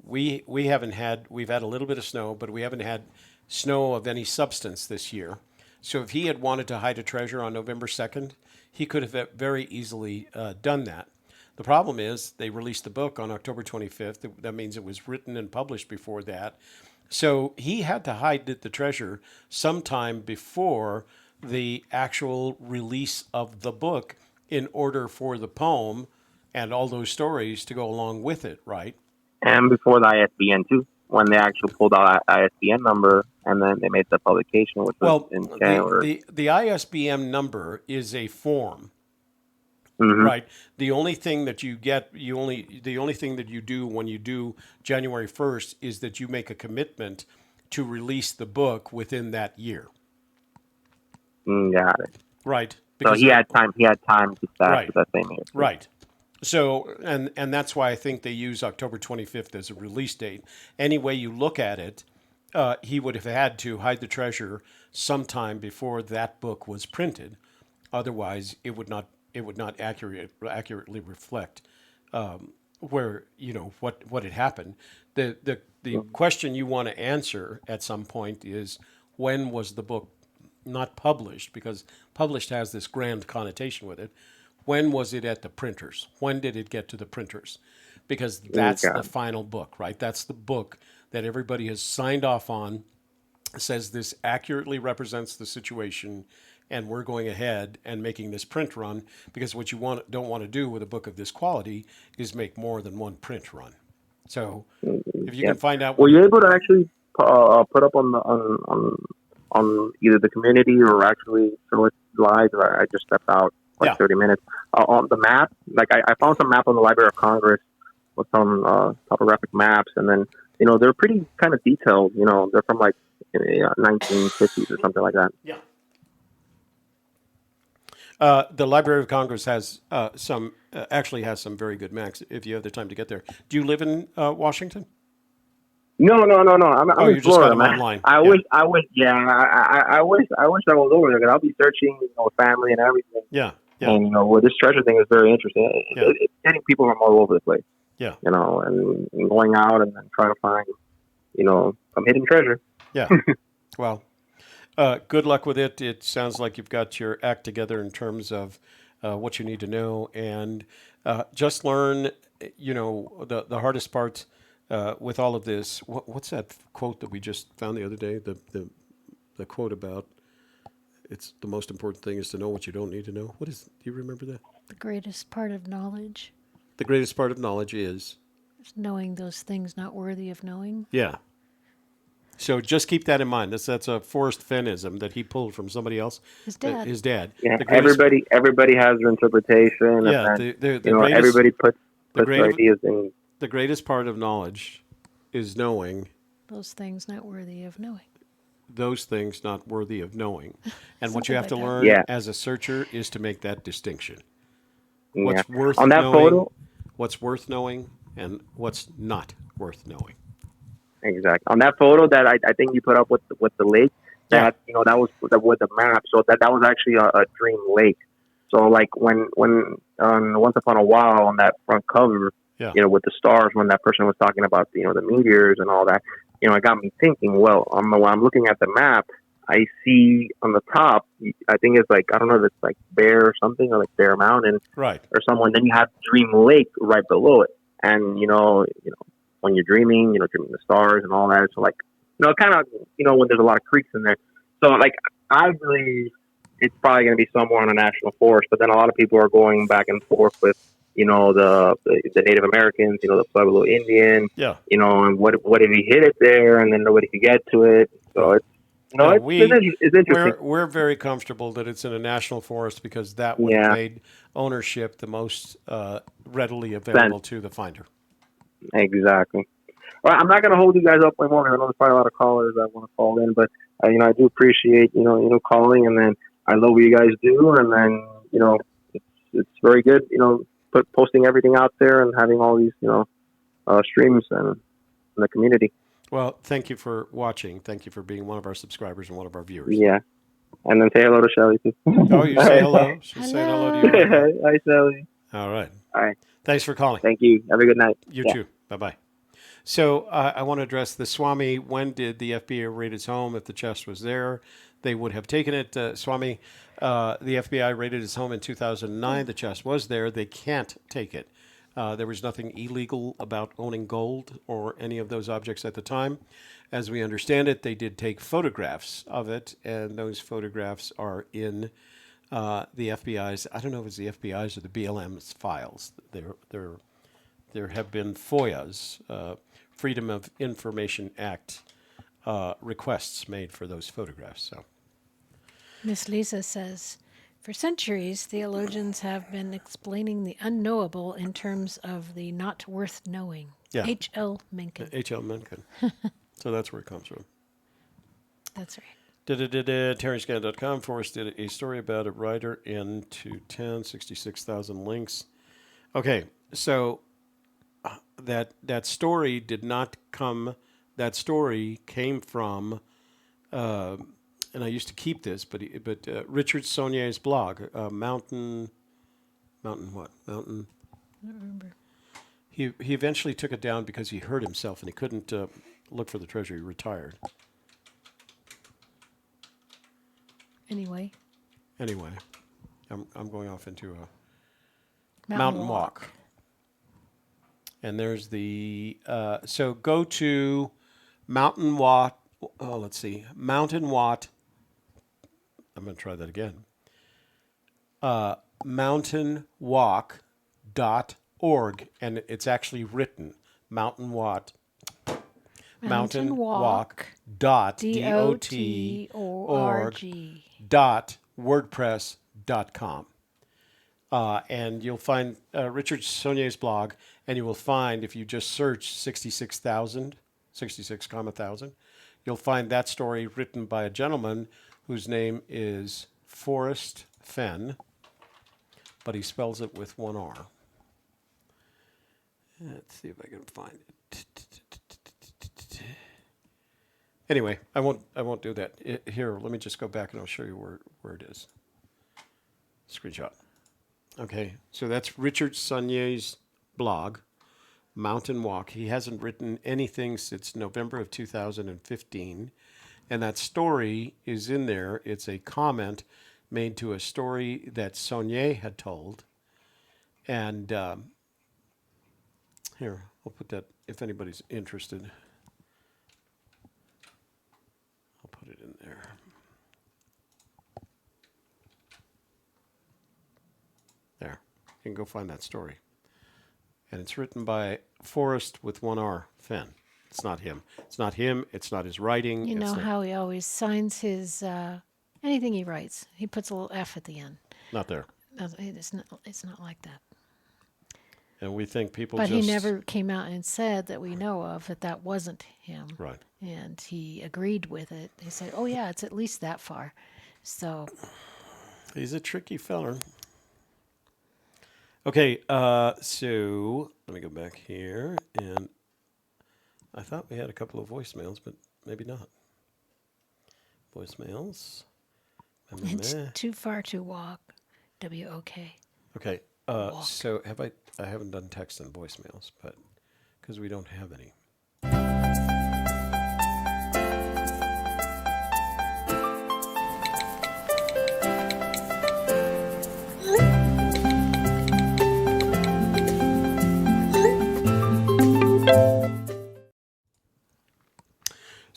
we've had a little bit of snow, but we haven't had snow of any substance this year. So if he had wanted to hide a treasure on November 2nd, he could have very easily done that. The problem is they released the book on October 25th. That means it was written and published before that. So he had to hide the treasure sometime before the actual release of the book in order for the poem and all those stories to go along with it, right? And before the ISBN too, when they actually pulled out ISBN number and then they made the publication, which was in January. The ISBN number is a form. Mm-hmm. Right. The only thing that you get, the only thing that you do when you do January 1st is that you make a commitment to release the book within that year. Got it. Right. So he had time. He had time to start Right. with that same year. Right. So, and that's why I think they use October 25th as a release date. Any way you look at it, he would have had to hide the treasure sometime before that book was printed. Otherwise, it would not accurately reflect where what had happened. The question you want to answer at some point is, when was the book not published? Because published has this grand connotation with it. When was it at the printers? When did it get to the printers? Because that's the final book, right? That's the book that everybody has signed off on. It says this accurately represents the situation, and we're going ahead and making this print run, because what you don't want to do with a book of this quality is make more than one print run. So if you can find out, were you able to actually put up on either the community or actually live? I just stepped out 30 minutes on the map. Like I found some map on the Library of Congress with some topographic maps, and then they're pretty kind of detailed. They're from like 1950s or something like that. Yeah. The Library of Congress has some very good maps if you have the time to get there. Do you live in Washington? No. I'm in Florida, man. Online. I wish I was over there, because I'll be searching, with family and everything. Yeah. And this treasure thing is very interesting. It's getting people from all over the place. Yeah. And going out and then trying to find, some hidden treasure. Yeah. Well, good luck with it. It sounds like you've got your act together in terms of what you need to know, and just learn. The hardest part with all of this. What's that quote that we just found the other day? The quote about it's the most important thing is to know what you don't need to know. What is? Do you remember that? The greatest part of knowledge. The greatest part of knowledge is knowing those things not worthy of knowing. Yeah. So just keep that in mind. That's a Forrest Fennism that he pulled from somebody else. His dad. Yeah. Everybody has their interpretation. Yeah. And then, everybody puts their ideas in. The greatest part of knowledge is knowing those things not worthy of knowing. Those things not worthy of knowing. And what you have to learn as a searcher is to make that distinction. What's worth on that knowing, photo? What's worth knowing, and what's not worth knowing. Exactly. On that photo that I think you put up with the lake, that that was with the map. So that was actually a dream lake. So like when Once Upon a While on that front cover, with the stars, when that person was talking about the meteors and all that, it got me thinking. Well, when I'm looking at the map, I see on the top, I think it's like, I don't know if it's like Bear or something, or like Bear Mountain, right, or someone. Then you have Dream Lake right below it, and when you're dreaming, dreaming the stars and all that. So like, kind of, when there's a lot of creeks in there. So like, I believe it's probably going to be somewhere on a national forest. But then a lot of people are going back and forth with, the Native Americans, the Pueblo Indian, yeah. And what if he hit it there and then nobody could get to it? So it's, it's interesting. We're very comfortable that it's in a national forest because that would have made ownership the most readily available to the finder. Exactly. Well, I'm not going to hold you guys up anymore. I know there's probably a lot of callers that want to call in, but I do appreciate calling, and then I love what you guys do, and then it's very good. Posting everything out there and having all these streams and in the community. Well, thank you for watching. Thank you for being one of our subscribers and one of our viewers. Yeah. And then say hello to Shelley, too. Oh, you say hello? She's saying hello to you. Right. Hi, Shelley. All right. All right. Thanks for calling. Thank you. Have a good night. You too. Bye-bye. So I want to address the Swami. When did the FBI raid his home? If the chest was there, they would have taken it. Swami, the FBI raided his home in 2009. The chest was there. They can't take it. There was nothing illegal about owning gold or any of those objects at the time. As we understand it, they did take photographs of it, and those photographs are in the FBI's, I don't know if it's the FBI's or the BLM's files. There have been FOIA's, Freedom of Information Act requests made for those photographs. So, Miss Lisa says, for centuries, theologians have been explaining the unknowable in terms of the not worth knowing. Yeah. H.L. Mencken. H.L. Mencken. So that's where it comes from. That's right. TerryScan.com. Forrest did a story about a writer in 210, 66,000 links. Okay, so that story did not come. That story came from, and I used to keep this, but Richard Saulnier's blog, Mountain what? Mountain. I don't remember. He eventually took it down because he hurt himself and he couldn't look for the treasure. He retired. Anyway, I'm going off into a mountain walk. And there's the, so go to Mountain Watt, let's see, Mountain Watt, I'm going to try that again, mountainwalk.org, and it's actually written, mountainwalk dot wordpress.com. And you'll find Richard Saulnier's blog, and you will find, if you just search 66,000, you'll find that story written by a gentleman whose name is Forrest Fenn, but he spells it with one R. Let's see if I can find it. Anyway, I won't do that. Here, let me just go back and I'll show you where it is. Screenshot. Okay, so that's Richard Saulnier's blog, Mountain Walk. He hasn't written anything since November of 2015, and that story is in there. It's a comment made to a story that Saulnier had told, and here, I'll put that if anybody's interested. I'll put it in there. There. You can go find that story. And it's written by Forrest with one R, Fenn. It's not him. It's not him. It's not his writing. You know how he always signs his, anything he writes, he puts a little F at the end. Not there. It's not like that. And we think people But just... he never came out and said that we know of that wasn't him. Right. And he agreed with it. He said, oh, yeah, it's at least that far. So... He's a tricky feller. Okay, so let me go back here. And I thought we had a couple of voicemails, but maybe not. Voicemails. It's too far to walk. W-O-K. Okay. So I haven't done text and voicemails, but because we don't have any.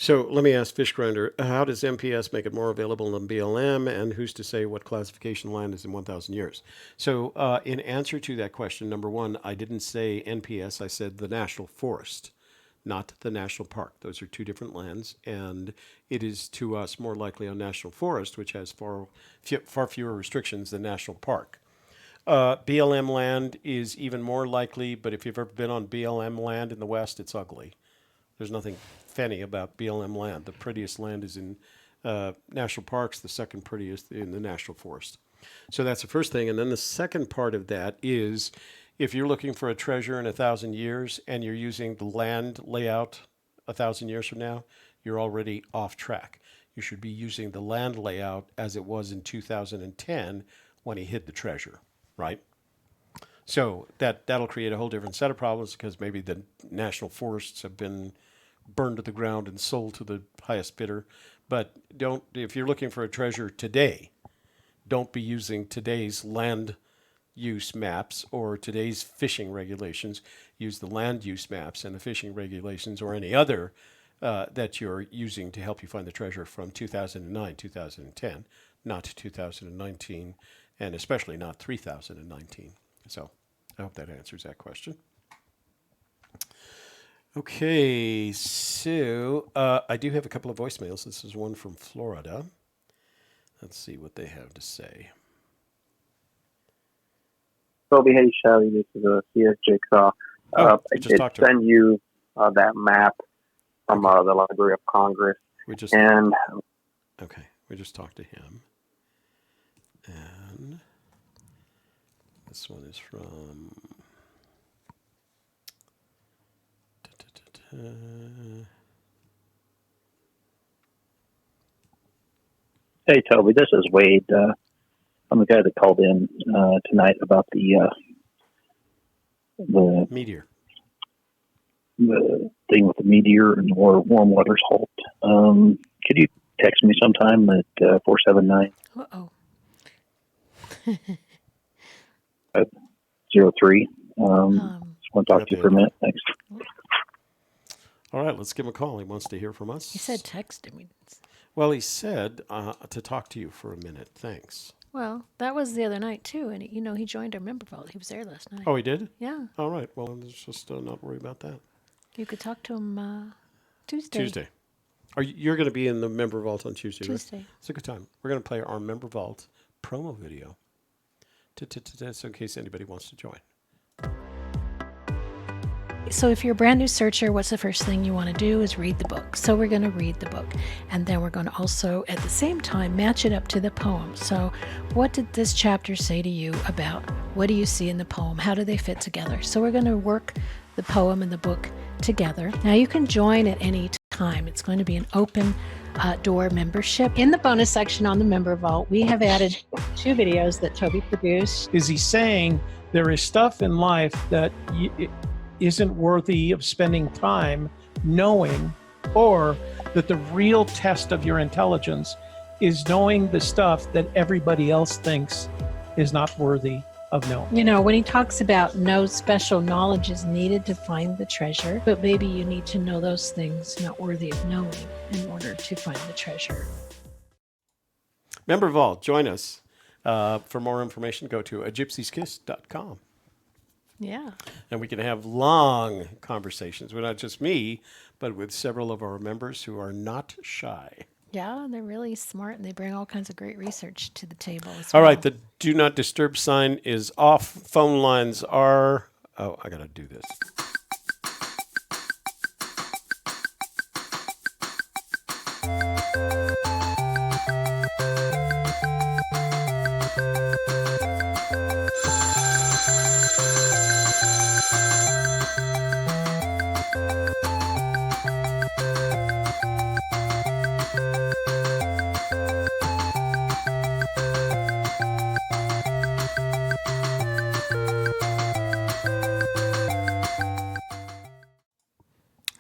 So let me ask Fish Grinder, how does MPS make it more available than BLM, and who's to say what classification land is in 1,000 years? So in answer to that question, number one, I didn't say NPS, I said the National Forest, not the National Park. Those are two different lands, and it is to us more likely on National Forest, which has far fewer restrictions than National Park. BLM land is even more likely, but if you've ever been on BLM land in the West, it's ugly. There's nothing fenny about BLM land. The prettiest land is in national parks, the second prettiest in the National Forest. So that's the first thing. And then the second part of that is if you're looking for a treasure in 1,000 years and you're using the land layout 1,000 years from now, you're already off track. You should be using the land layout as it was in 2010 when he hid the treasure, right? So that'll create a whole different set of problems because maybe the national forests have been burned to the ground and sold to the highest bidder. But if you're looking for a treasure today, don't be using today's land use maps or today's fishing regulations. Use the land use maps and the fishing regulations or any other that you're using to help you find the treasure from 2009, 2010, not 2019, and especially not 3019. So I hope that answers that question. Okay, so I do have a couple of voicemails. This is one from Florida. Let's see what they have to say. Toby, hey, Shelley, this is a CS Jigsaw. I just did send you that map from the Library of Congress. We just talked to him. And this one is from... Hey, Toby, this is Wade. I'm the guy that called in tonight about the meteor. The thing with the meteor and the warm waters halt. Could you text me sometime at 479? Uh-oh. 03. Just want to talk to you for a minute. Thanks. All right, let's give him a call. He wants to hear from us. He said text him. Well, he said to talk to you for a minute. Thanks. Well, that was the other night, too. And, he joined our member vault. He was there last night. Oh, he did? Yeah. All right. Well, let's just not worry about that. You could talk to him Tuesday. Tuesday. You're going to be in the member vault on Tuesday, Tuesday. Right? It's a good time. We're going to play our member vault promo video. So in case anybody wants to join. So if you're a brand new searcher, what's the first thing you want to do is read the book. So we're going to read the book. And then we're going to also, at the same time, match it up to the poem. So what did this chapter say to you about what do you see in the poem? How do they fit together? So we're going to work the poem and the book together. Now you can join at any time. It's going to be an open door membership. In the bonus section on the member vault, we have added 2 videos that Toby produced. Is he saying there is stuff in life that isn't worthy of spending time knowing, or that the real test of your intelligence is knowing the stuff that everybody else thinks is not worthy of knowing? When he talks about no special knowledge is needed to find the treasure, but maybe you need to know those things not worthy of knowing in order to find the treasure. Member Vault, join us. For more information, go to gypsykiss.com. Yeah. And we can have long conversations with not just me, but with several of our members who are not shy. Yeah, they're really smart and they bring all kinds of great research to the table as All well. right, the do not disturb sign is off. Phone lines are... Oh, I got to do this.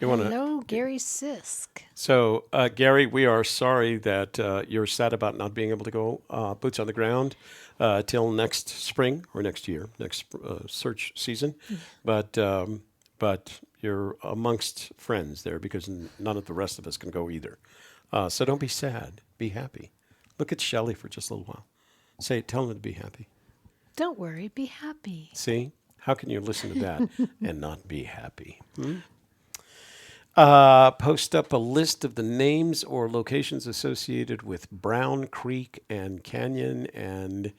Hello, Gary Sisk. So, Gary, we are sorry that you're sad about not being able to go boots on the ground till next spring or next year, next search season. But you're amongst friends there because none of the rest of us can go either. So don't be sad. Be happy. Look at Shelley for just a little while. Tell him to be happy. Don't worry, be happy. See? How can you listen to that and not be happy? Post up a list of the names or locations associated with Brown Creek and Canyon, and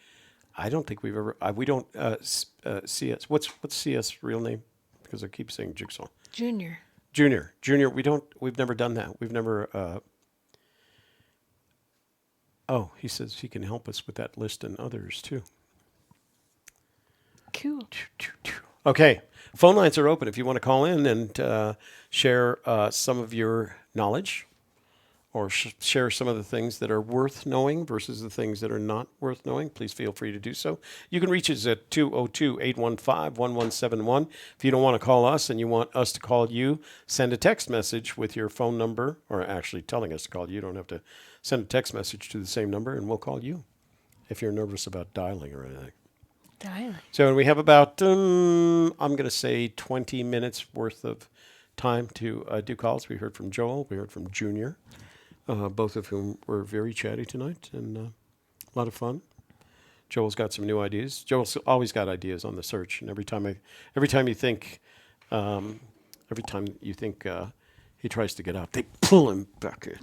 I don't think we've ever. We don't CS. What's CS real name? Because I keep saying Jigsaw. Junior. We don't. We've never done that. We've never. Oh, he says he can help us with that list and others too. Cool. Okay, phone lines are open if you want to call in and share some of your knowledge or share some of the things that are worth knowing versus the things that are not worth knowing. Please feel free to do so. You can reach us at 202-815-1171. If you don't want to call us and you want us to call you, send a text message with your phone number, or actually telling us to call you. You don't have to send a text message to the same number, and we'll call you if you're nervous about dialing or anything. So we have about, I'm going to say 20 minutes worth of time to do calls. We heard from Joel. We heard from Junior, both of whom were very chatty tonight and a lot of fun. Joel's got some new ideas. Joel's always got ideas on the search, and every time you think he tries to get out, they pull him back in.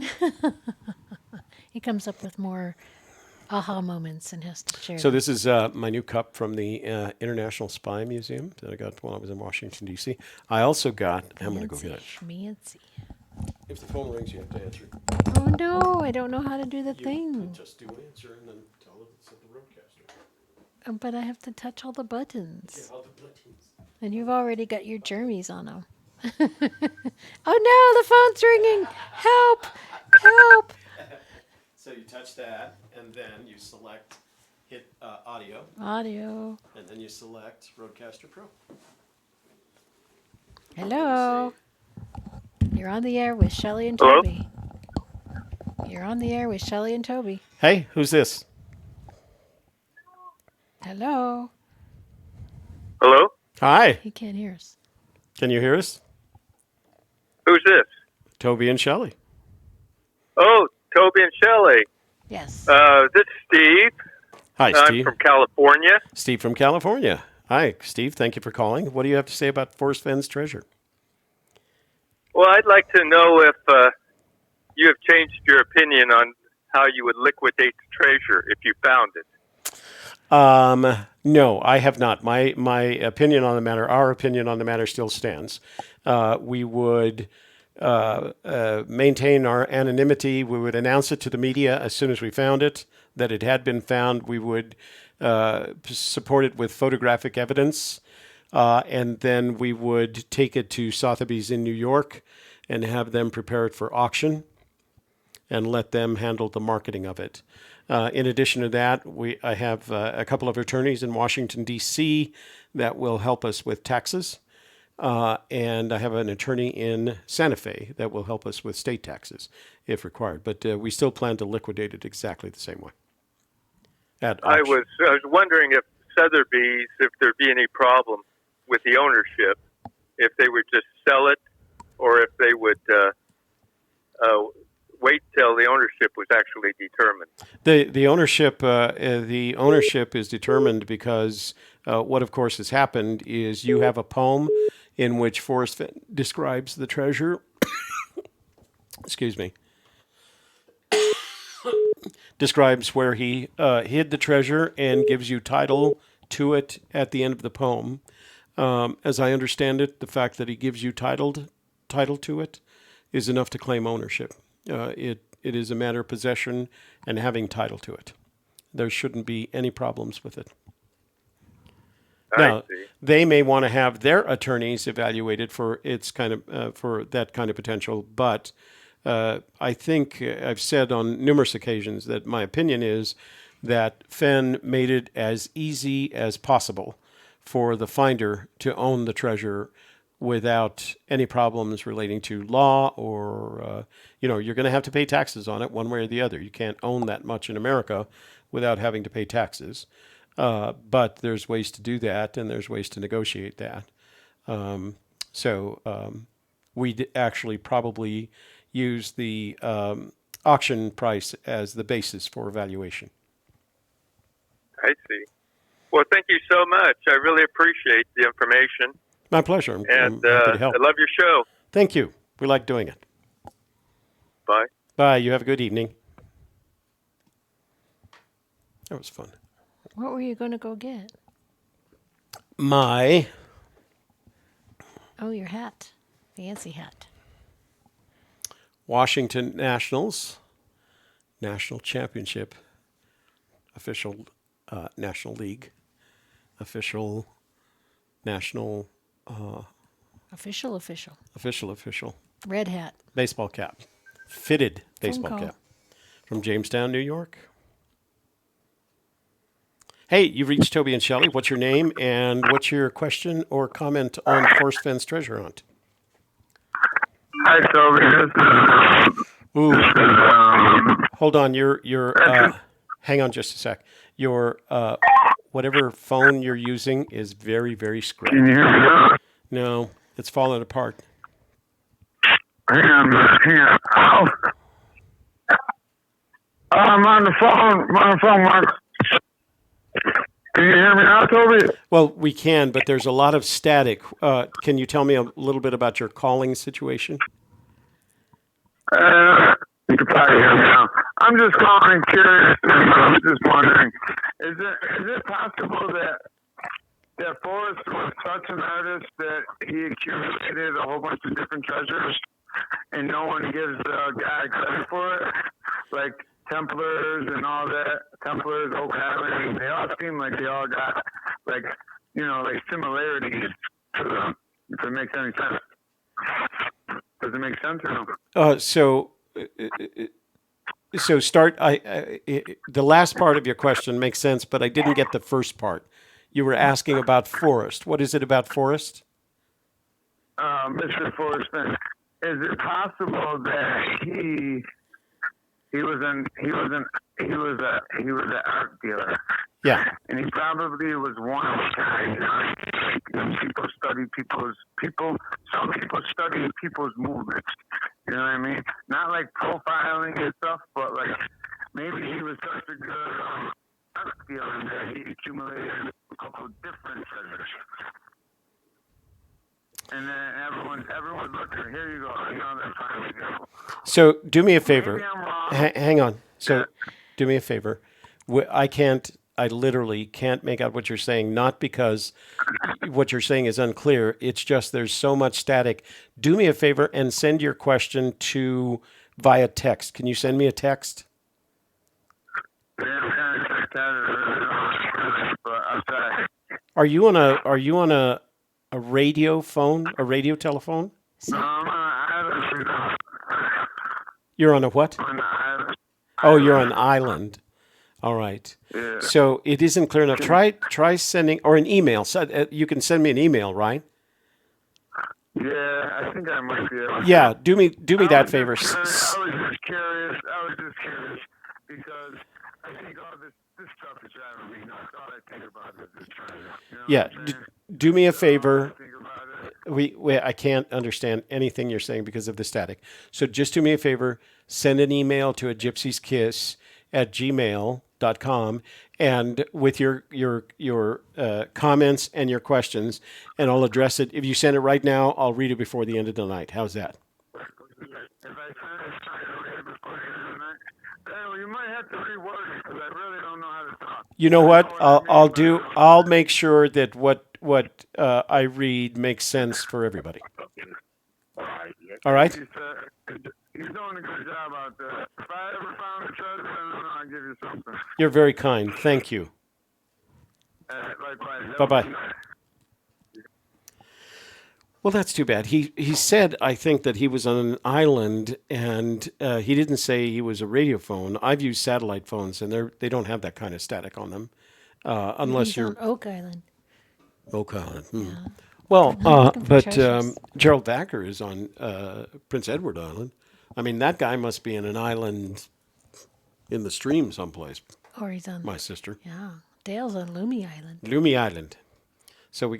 He comes up with more aha moments and has to share. So this is my new cup from the International Spy Museum that I got when I was in Washington, D.C. I also got, I'm going to go get it. Schmancy. If the phone rings, you have to answer it. Oh, no, I don't know how to do the thing. Just do answer and then tell it it's at the roadcaster. But I have to touch all the buttons. Yeah, all the buttons. And you've already got your germies on them. Oh, no, the phone's ringing. Help, help. So you touch that, and then you hit audio. Audio. And then you select Roadcaster Pro. Hello. You're on the air with Shelley and Hello? Toby. You're on the air with Shelley and Toby. Hey, who's this? Hello. Hello? Hi. He can't hear us. Can you hear us? Who's this? Toby and Shelley. Oh, Toby and Shelley. Yes. This is Steve. Hi, I'm Steve. from California. Steve from California. Hi, Steve. Thank you for calling. What do you have to say about Forrest Fenn's Treasure? Well, I'd like to know if you have changed your opinion on how you would liquidate the treasure if you found it. No, I have not. My opinion on the matter, our opinion on the matter still stands. We would maintain our anonymity. We would announce it to the media as soon as we found it, that it had been found. We would support it with photographic evidence, and then we would take it to Sotheby's in New York and have them prepare it for auction and let them handle the marketing of it. In addition to that, I have a couple of attorneys in Washington, D.C. that will help us with taxes. And I have an attorney in Santa Fe that will help us with state taxes if required. But we still plan to liquidate it exactly the same way. I was wondering if Sotheby's, if there'd be any problem with the ownership, if they would just sell it, or if they would wait till the ownership was actually determined. The ownership is determined because what, of course, has happened is you have a poem in which Forrest Fenn describes the treasure. Excuse me. Describes where he hid the treasure and gives you title to it at the end of the poem. As I understand it, the fact that he gives you title to it is enough to claim ownership. It is a matter of possession and having title to it. There shouldn't be any problems with it. Now, they may want to have their attorneys evaluated for its kind of for that kind of potential, but I think I've said on numerous occasions that my opinion is that Fenn made it as easy as possible for the finder to own the treasure without any problems relating to law or, you're going to have to pay taxes on it one way or the other. You can't own that much in America without having to pay taxes. But there's ways to do that, and there's ways to negotiate that. So we'd actually probably use the auction price as the basis for evaluation. I see. Well, thank you so much. I really appreciate the information. My pleasure. I'm happy to help. I love your show. Thank you. We like doing it. Bye. Bye. You have a good evening. That was fun. What were you going to go get? My Oh, your hat. Fancy hat. Washington Nationals National Championship official National League official national official Red hat. baseball cap, fitted baseball call. cap from Jamestown, New York. Hey, you've reached Toby and Shelley. What's your name and what's your question or comment on Forrest Fenn's treasure hunt? Hi, Toby. Ooh. Hold on, hang on just a sec. Your whatever phone you're using is very, very scratchy. Can you hear me now? No, it's falling apart. Hang on. Ow. I'm on the phone. Mark. Can you hear me now, Toby? Well, we can, but there's a lot of static. Can you tell me a little bit about your calling situation? You can probably hear me now. I'm just calling curious. I'm just wondering, is it possible that Forrest was such an artist that he accumulated a whole bunch of different treasures and no one gives the guy credit for it? Like Templars and all that, Templars, Oak Island, they all seem like they all got like similarities to them, if it makes any sense. Does it make sense or no? So start. The last part of your question makes sense, but I didn't get the first part. You were asking about Forrest. What is it about Forrest? Mr. Forrest Fenn, is it possible that he was an art dealer? Yeah. And he probably was one of a kind. Some people study people's movements. You know what I mean? Not like profiling and stuff, but like maybe he was such a good art dealer that he accumulated a couple of different treasures. And then everyone's looking. Here you go. You know, that's fine. So do me a favor. Maybe I'm wrong. Hang on. So do me a favor. I literally can't make out what you're saying, not because what you're saying is unclear. It's just there's so much static. Do me a favor and send your question via text. Can you send me a text? Are you on a radio phone, a radio telephone? You're on a what? Oh, you're on an island. All right. Yeah. So it isn't clear enough. Try sending, or an email. So, you can send me an email, right? Yeah, I think I might be able to. Yeah, do me that favor. I was just curious because I think all this stuff is driving me nuts. All I think about is this treasure. You know Yeah, what I'm saying? do me a favor. Think about it. I can't understand anything you're saying because of the static. So just do me a favor. Send an email to a Gypsy's Kiss at gmail.com and with your comments and your questions, and I'll address it. If you send it right now, I'll read it before the end of the night. How's that? If I send it before the end of the night, you might have to reword it because I really don't know how to talk. You know what? I'll make sure that what I read makes sense for everybody. All right? He's doing a good job out there. If I ever found a treasure, I'll give you something. You're very kind. Thank you. Likewise. Bye-bye. Well, that's too bad. He said, I think, that he was on an island, and he didn't say he was a radio phone. I've used satellite phones, and they don't have that kind of static on them, unless He's you're on Oak Island. Oak Island. Yeah. Well, looking for but treasures. Gerald Vacker is on Prince Edward Island. I mean, that guy must be in an island in the stream someplace. Or he's on. My sister. Yeah. Dale's on Loomy Island. Loomy Island. So we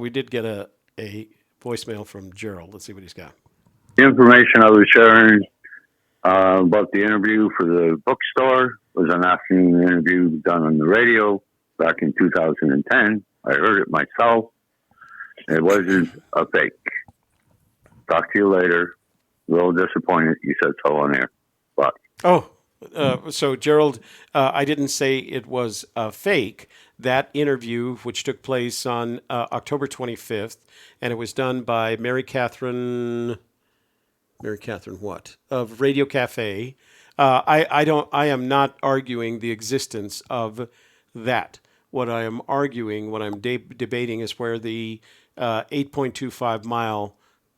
did get a voicemail from Gerald. Let's see what he's got. The information I was sharing about the interview for the bookstore was an afternoon interview done on the radio back in 2010. I heard it myself. It wasn't a fake. Talk to you later. A little disappointed you said so on air. But so Gerald, I didn't say it was fake. That interview, which took place on October 25th, and it was done by Mary Catherine what? Of Radio Cafe. I am not arguing the existence of that. What I am arguing, what I'm debating is where the 8.25 miles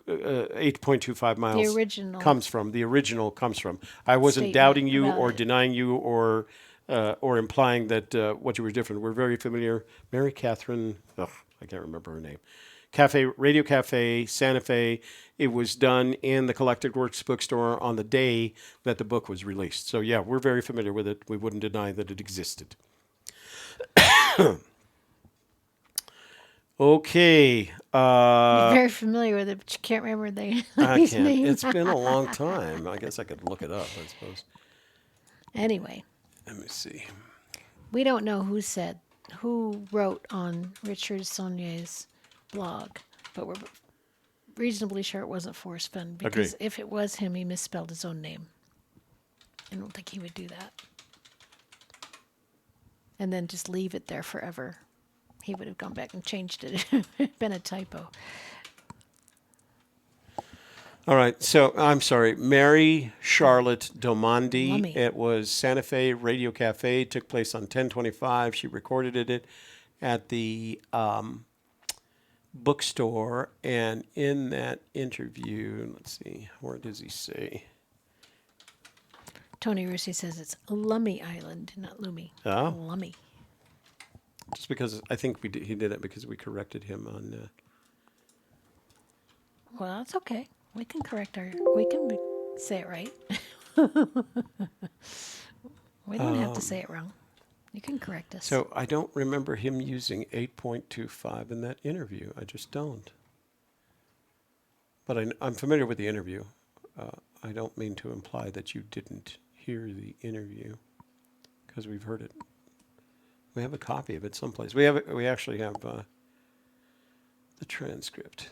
the original comes from. The original comes from. I wasn't doubting you or denying you or implying that what you were different. We're very familiar. Mary Catherine, I can't remember her name. Radio Cafe, Santa Fe. It was done in the Collected Works bookstore on the day that the book was released. So yeah, we're very familiar with it. We wouldn't deny that it existed. Okay. You're very familiar with it, but you can't remember the name. It's been a long time. I guess I could look it up, I suppose. Anyway. Let me see. We don't know who wrote on Richard Saulnier's blog, but we're reasonably sure it wasn't Forrest Fenn, because if it was him, he misspelled his own name. I don't think he would do that. And then just leave it there forever. He would have gone back and changed it. It had been a typo. All right. So I'm sorry. Mary Charlotte Domandi. Lummy. It was Santa Fe Radio Cafe. It took place on 10/25. She recorded it at the bookstore. And in that interview, let's see, where does he say? Tony Russi says it's Lummy Island, not Lumi. Oh. Lummy. Just because I think he did it because we corrected him on. Well, that's okay. We can we can say it right. We don't have to say it wrong. You can correct us. So I don't remember him using 8.25 in that interview. I just don't. But I'm familiar with the interview. I don't mean to imply that you didn't hear the interview, because we've heard it. We have a copy of it someplace. We actually have the transcript.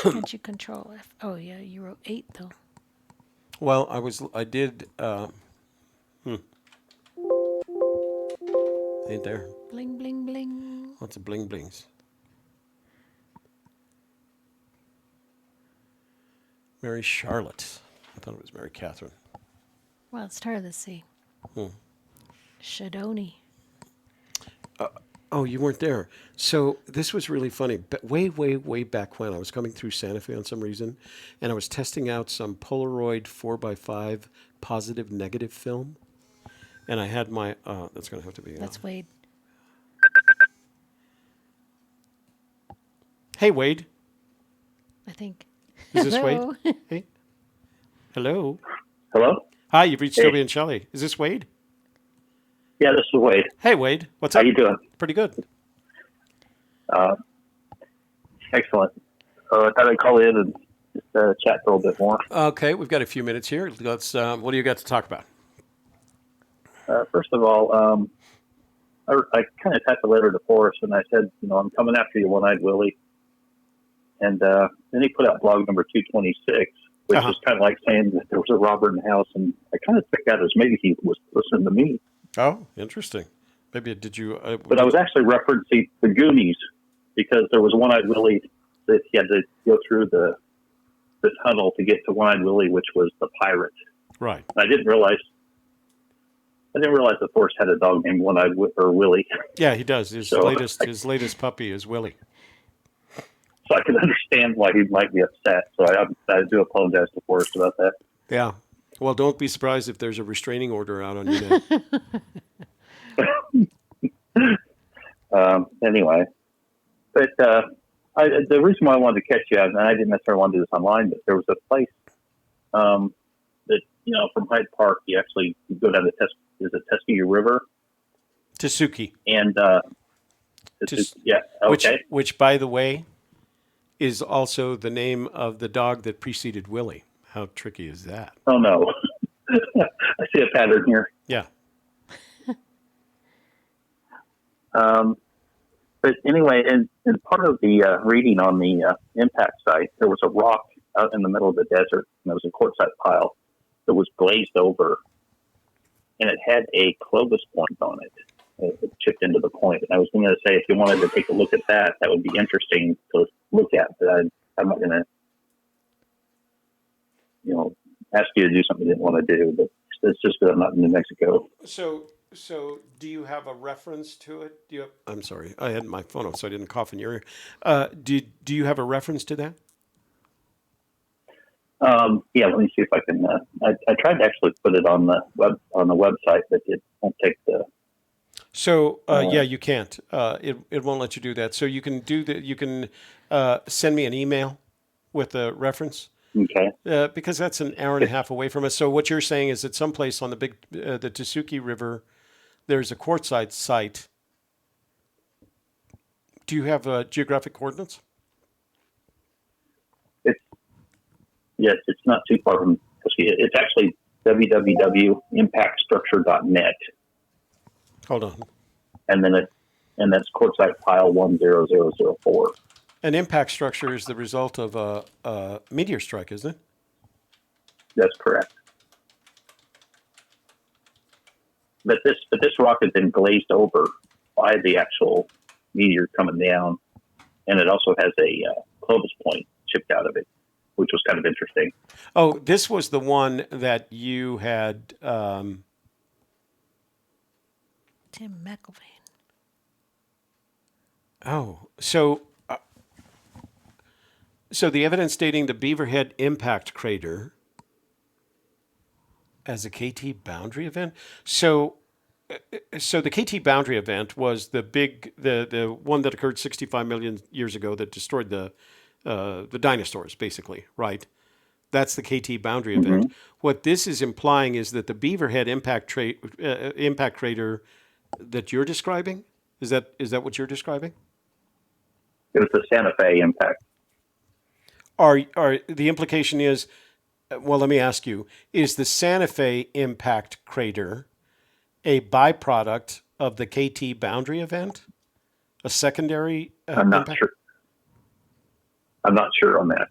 Can't you control F? Oh yeah, you wrote 8 though. Well, I did. Ain't there? Bling bling bling. Lots of bling blings. Mary Charlotte. I thought it was Mary Catherine. Well, it's hard to see. Shadoni. Oh, you weren't there. So this was really funny. But way back when I was coming through Santa Fe on some reason, and I was testing out some Polaroid 4x5 positive negative film, and I had my. That's going to have to be. That's Wade. Hey, Wade. I think. Is this Wade? Hey. Hello. Hello? Hi, you've reached Toby and Shelley. Is this Wade? Yeah, this is Wade. Hey, Wade. What's up? How you doing? Pretty good. Excellent. I thought I'd call in and just chat for a little bit more. Okay, we've got a few minutes here. Let's. What do you got to talk about? First of all, I kind of typed a letter to Forrest, and I said, I'm coming after you, One-Eyed Willie. And then he put out blog number 226, which is kind of like saying that there was a robber in the house, and I kind of took that as maybe he was listening to me. Oh, interesting. Maybe did you? But I was actually referencing the Goonies, because there was One-Eyed Willie that he had to go through the tunnel to get to One-Eyed Willie, which was the pirate. Right. And I didn't realize that Forrest had a dog named One-Eyed Willie. Yeah, he does. His latest puppy is Willie. So I can understand why he might be upset. So I do apologize to Forrest about that. Yeah. Well, don't be surprised if there's a restraining order out on you now. Anyway, but the reason why I wanted to catch you, and I didn't necessarily want to do this online, but there was a place that, from Hyde Park, you go down the Tuskegee River? Tesuque. And, yeah, okay. Which, by the way, is also the name of the dog that preceded Willie. How tricky is that? Oh, no. I see a pattern here. Yeah. But anyway, in part of the reading on the impact site, there was a rock out in the middle of the desert, and there was a quartzite pile that was glazed over, and it had a Clovis point on it. It chipped into the point. And I was going to say, if you wanted to take a look at that, that would be interesting to look at. But I'm not going to, ask you to do something you didn't want to do. But it's just that I'm not in New Mexico. So do you have a reference to it? I'm sorry, I had my phone off, so I didn't cough in your ear. Do you have a reference to that? Yeah, let me see if I can. I tried to actually put it on the website, but it won't take the. So yeah, you can't. It won't let you do that. So you can do that. You can send me an email with a reference. Okay. Because that's an hour and a half away from us. So what you're saying is that someplace on the Tasuki River, there's a quartzite site. Do you have geographic coordinates? Yes, it's not too far from. It's actually www.impactstructure.net. Hold on. And that's quartzite pile 10004. An impact structure is the result of a meteor strike, isn't it? That's correct. But this rock has been glazed over by the actual meteor coming down, and it also has a Clovis point chipped out of it, which was kind of interesting. Oh, this was the one that you had. Tim McIlvain. Oh, so the evidence stating the Beaverhead impact crater as a KT boundary event. So the KT boundary event was the one that occurred 65 million years ago that destroyed the dinosaurs, basically, right? That's the KT boundary event. What this is implying is that the Beaverhead impact crater that you're describing, is that what you're describing? It was the Santa Fe impact. Are the implication is, well, let me ask you, is the Santa Fe impact crater a byproduct of the KT boundary event? A secondary I'm not impact? sure. I'm not sure on that.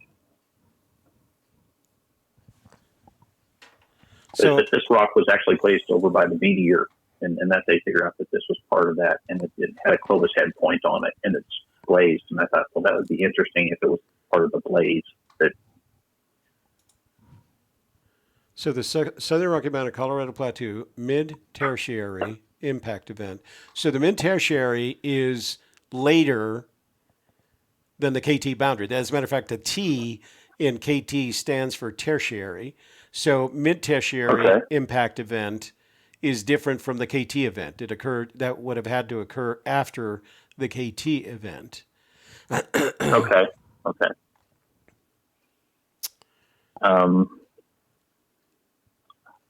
So this rock was actually glazed over by the meteor, and that they figured out that this was part of that, and it had a Clovis head point on it, and it's glazed. And I thought, well, that would be interesting if it was part of the glaze. So the Southern Rocky Mountain Colorado Plateau mid-tertiary impact event. So the mid-tertiary is later than the KT boundary. As a matter of fact, the T in KT stands for tertiary. So mid-tertiary impact event is different from the KT event. That would have had to occur after the KT event. Okay.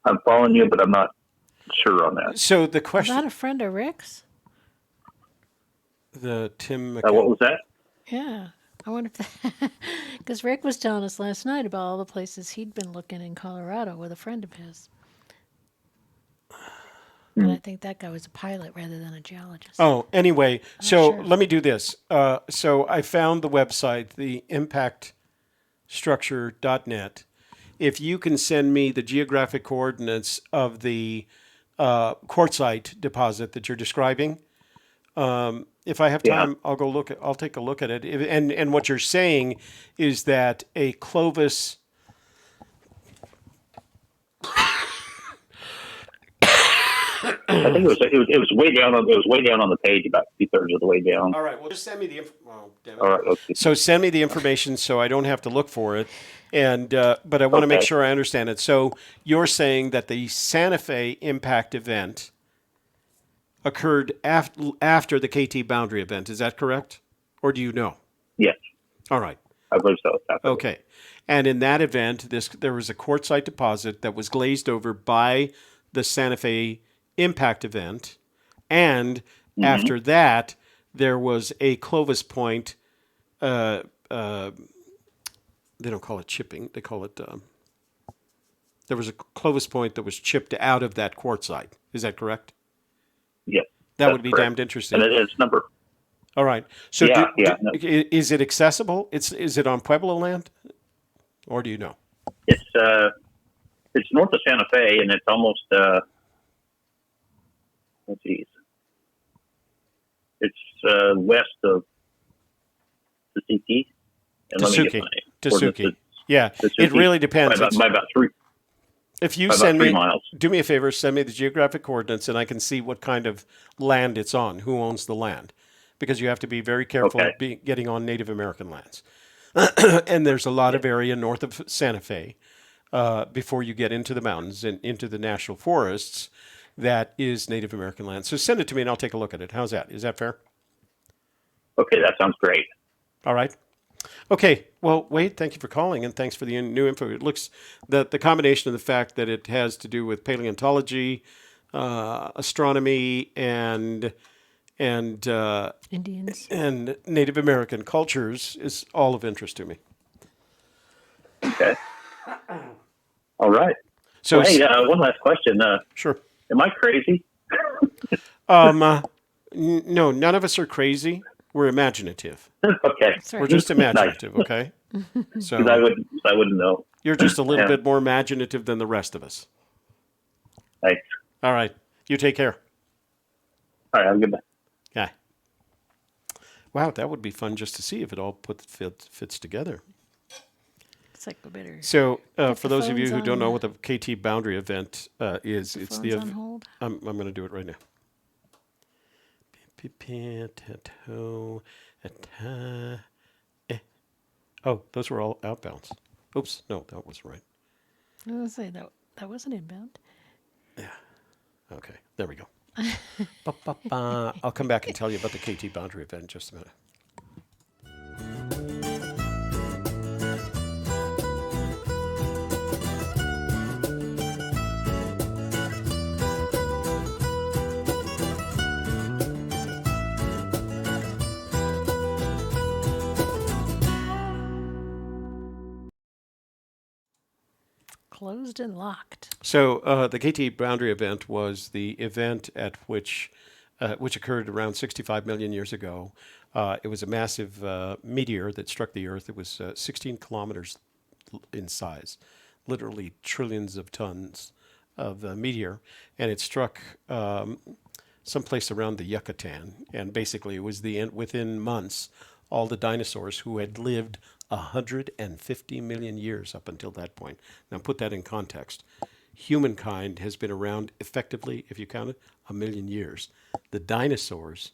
I'm following you, but I'm not sure on that. So the question... Was that a friend of Rick's? The Tim... what was that? Yeah. I wonder if that... Because Rick was telling us last night about all the places he'd been looking in Colorado with a friend of his. And I think that guy was a pilot rather than a geologist. Oh, anyway, so sure. let me do this. So I found the website, the impactstructure.net. If you can send me the geographic coordinates of the quartzite deposit that you're describing, if I have time, I'll take a look at it. And what you're saying is that a Clovis... I think it was way down on the page, about 2/3 of the way down. All right, well, just send me the information. Oh, damn it. All right, okay. So send me the information so I don't have to look for it, and but I want to make sure I understand it. So you're saying that the Santa Fe impact event occurred after the KT boundary event. Is that correct, or do you know? Yes. All right. I believe so. Okay, and in that event, there was a quartzite deposit that was glazed over by the Santa Fe impact event, and after that there was a Clovis point they don't call it chipping. They call it, there was a Clovis point that was chipped out of that quartzite. Is that correct? Yes. That would be correct. damned interesting. And it's number. All right. So No. is it accessible? Is it on Pueblo land? Or do you know? It's north of Santa Fe, and it's almost, it's west of Tsuki. Tsuki. Yeah, it really depends. By about 3. If you by send about 3 me, miles. do me a favor, send me the geographic coordinates, and I can see what kind of land it's on, who owns the land, because you have to be very careful getting on Native American lands. And there's a lot of area north of Santa Fe before you get into the mountains and into the national forests that is Native American land. So send it to me, and I'll take a look at it. How's that? Is that fair? Okay, that sounds great. All right. Okay, well, Wade, thank you for calling, and thanks for the new info. It looks that the combination of the fact that it has to do with paleontology, astronomy, and Indians and Native American cultures is all of interest to me. Okay. All right. So, hey, one last question. Sure. Am I crazy? No, none of us are crazy. We're imaginative. Okay. We're just imaginative, okay? So I wouldn't know. You're just a little bit more imaginative than the rest of us. Thanks. All right. You take care. All right. Have a good night. Yeah. Wow, that would be fun just to see if it all fits together. It's like a better. So, for those of you who don't know what the KT Boundary event is, it's the on hold. I'm going to do it right now. Oh, those were all outbounds. Oops, no, that wasn't right. I was going to say that wasn't inbound. Yeah. Okay, there we go. I'll come back and tell you about the KT Boundary event in just a minute. Closed and locked. So the KT Boundary event was the event at which occurred around 65 million years ago. It was a massive meteor that struck the Earth. It was 16 kilometers in size, literally trillions of tons of meteor, and it struck someplace around the Yucatan. And basically, it was the end. Within months, all the dinosaurs who had lived 150 million years up until that point. Now, put that in context. Humankind has been around effectively, if you count it, 1 million years. The dinosaurs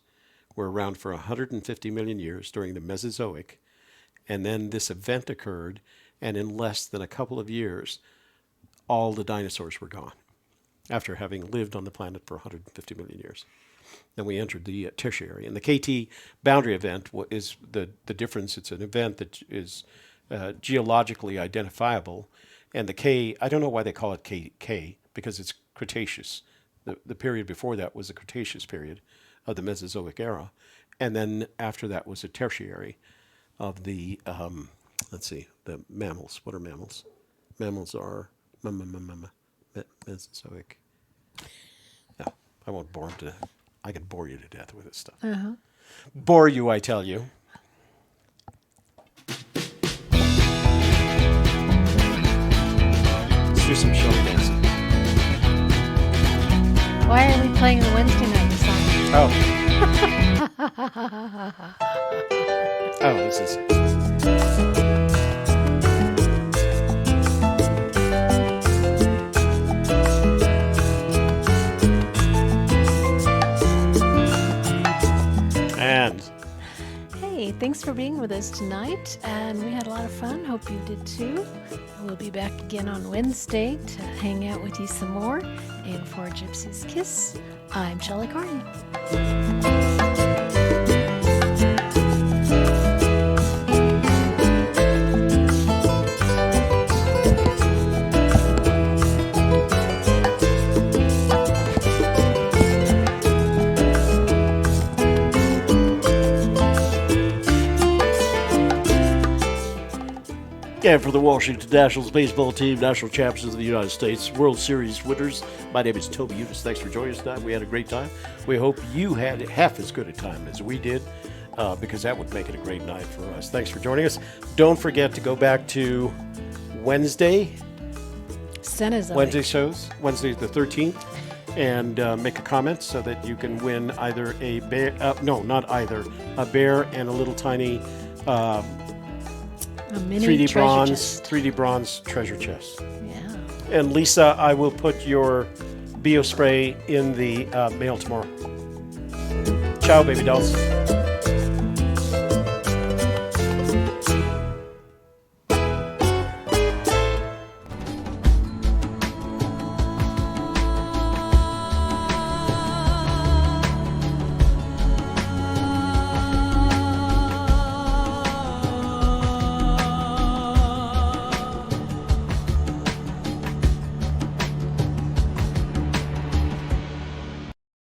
were around for 150 million years during the Mesozoic, and then this event occurred, and in less than a couple of years, all the dinosaurs were gone after having lived on the planet for 150 million years. Then we entered the tertiary. And the KT Boundary event is the difference. It's an event that is geologically identifiable. And the K, I don't know why they call it K because it's Cretaceous. The period before that was the Cretaceous period of the Mesozoic era. And then after that was a tertiary of the, the mammals. What are mammals? Mammals are Mesozoic. Yeah, I won't bore them to death. I can bore you to death with this stuff. Uh-huh. Bore you, I tell you. Let's do some Shelley dancing. Why are we playing the Wednesday night song? Oh, this is... Hey, thanks for being with us tonight, and we had a lot of fun. Hope you did too. We'll be back again on Wednesday to hang out with you some more. And for Gypsy's Kiss, I'm Shelley Carney. And for the Washington Nationals baseball team, national champions of the United States, World Series winners, my name is Toby Younis. Thanks for joining us tonight. We had a great time. We hope you had half as good a time as we did, because that would make it a great night for us. Thanks for joining us. Don't forget to go back to Wednesday shows, Wednesday the 13th, and make a comment so that you can win either a bear, a bear and a little tiny a mini 3D bronze treasure chest. Yeah. And Lisa, I will put your BioSpray in the mail tomorrow. Ciao, baby dolls.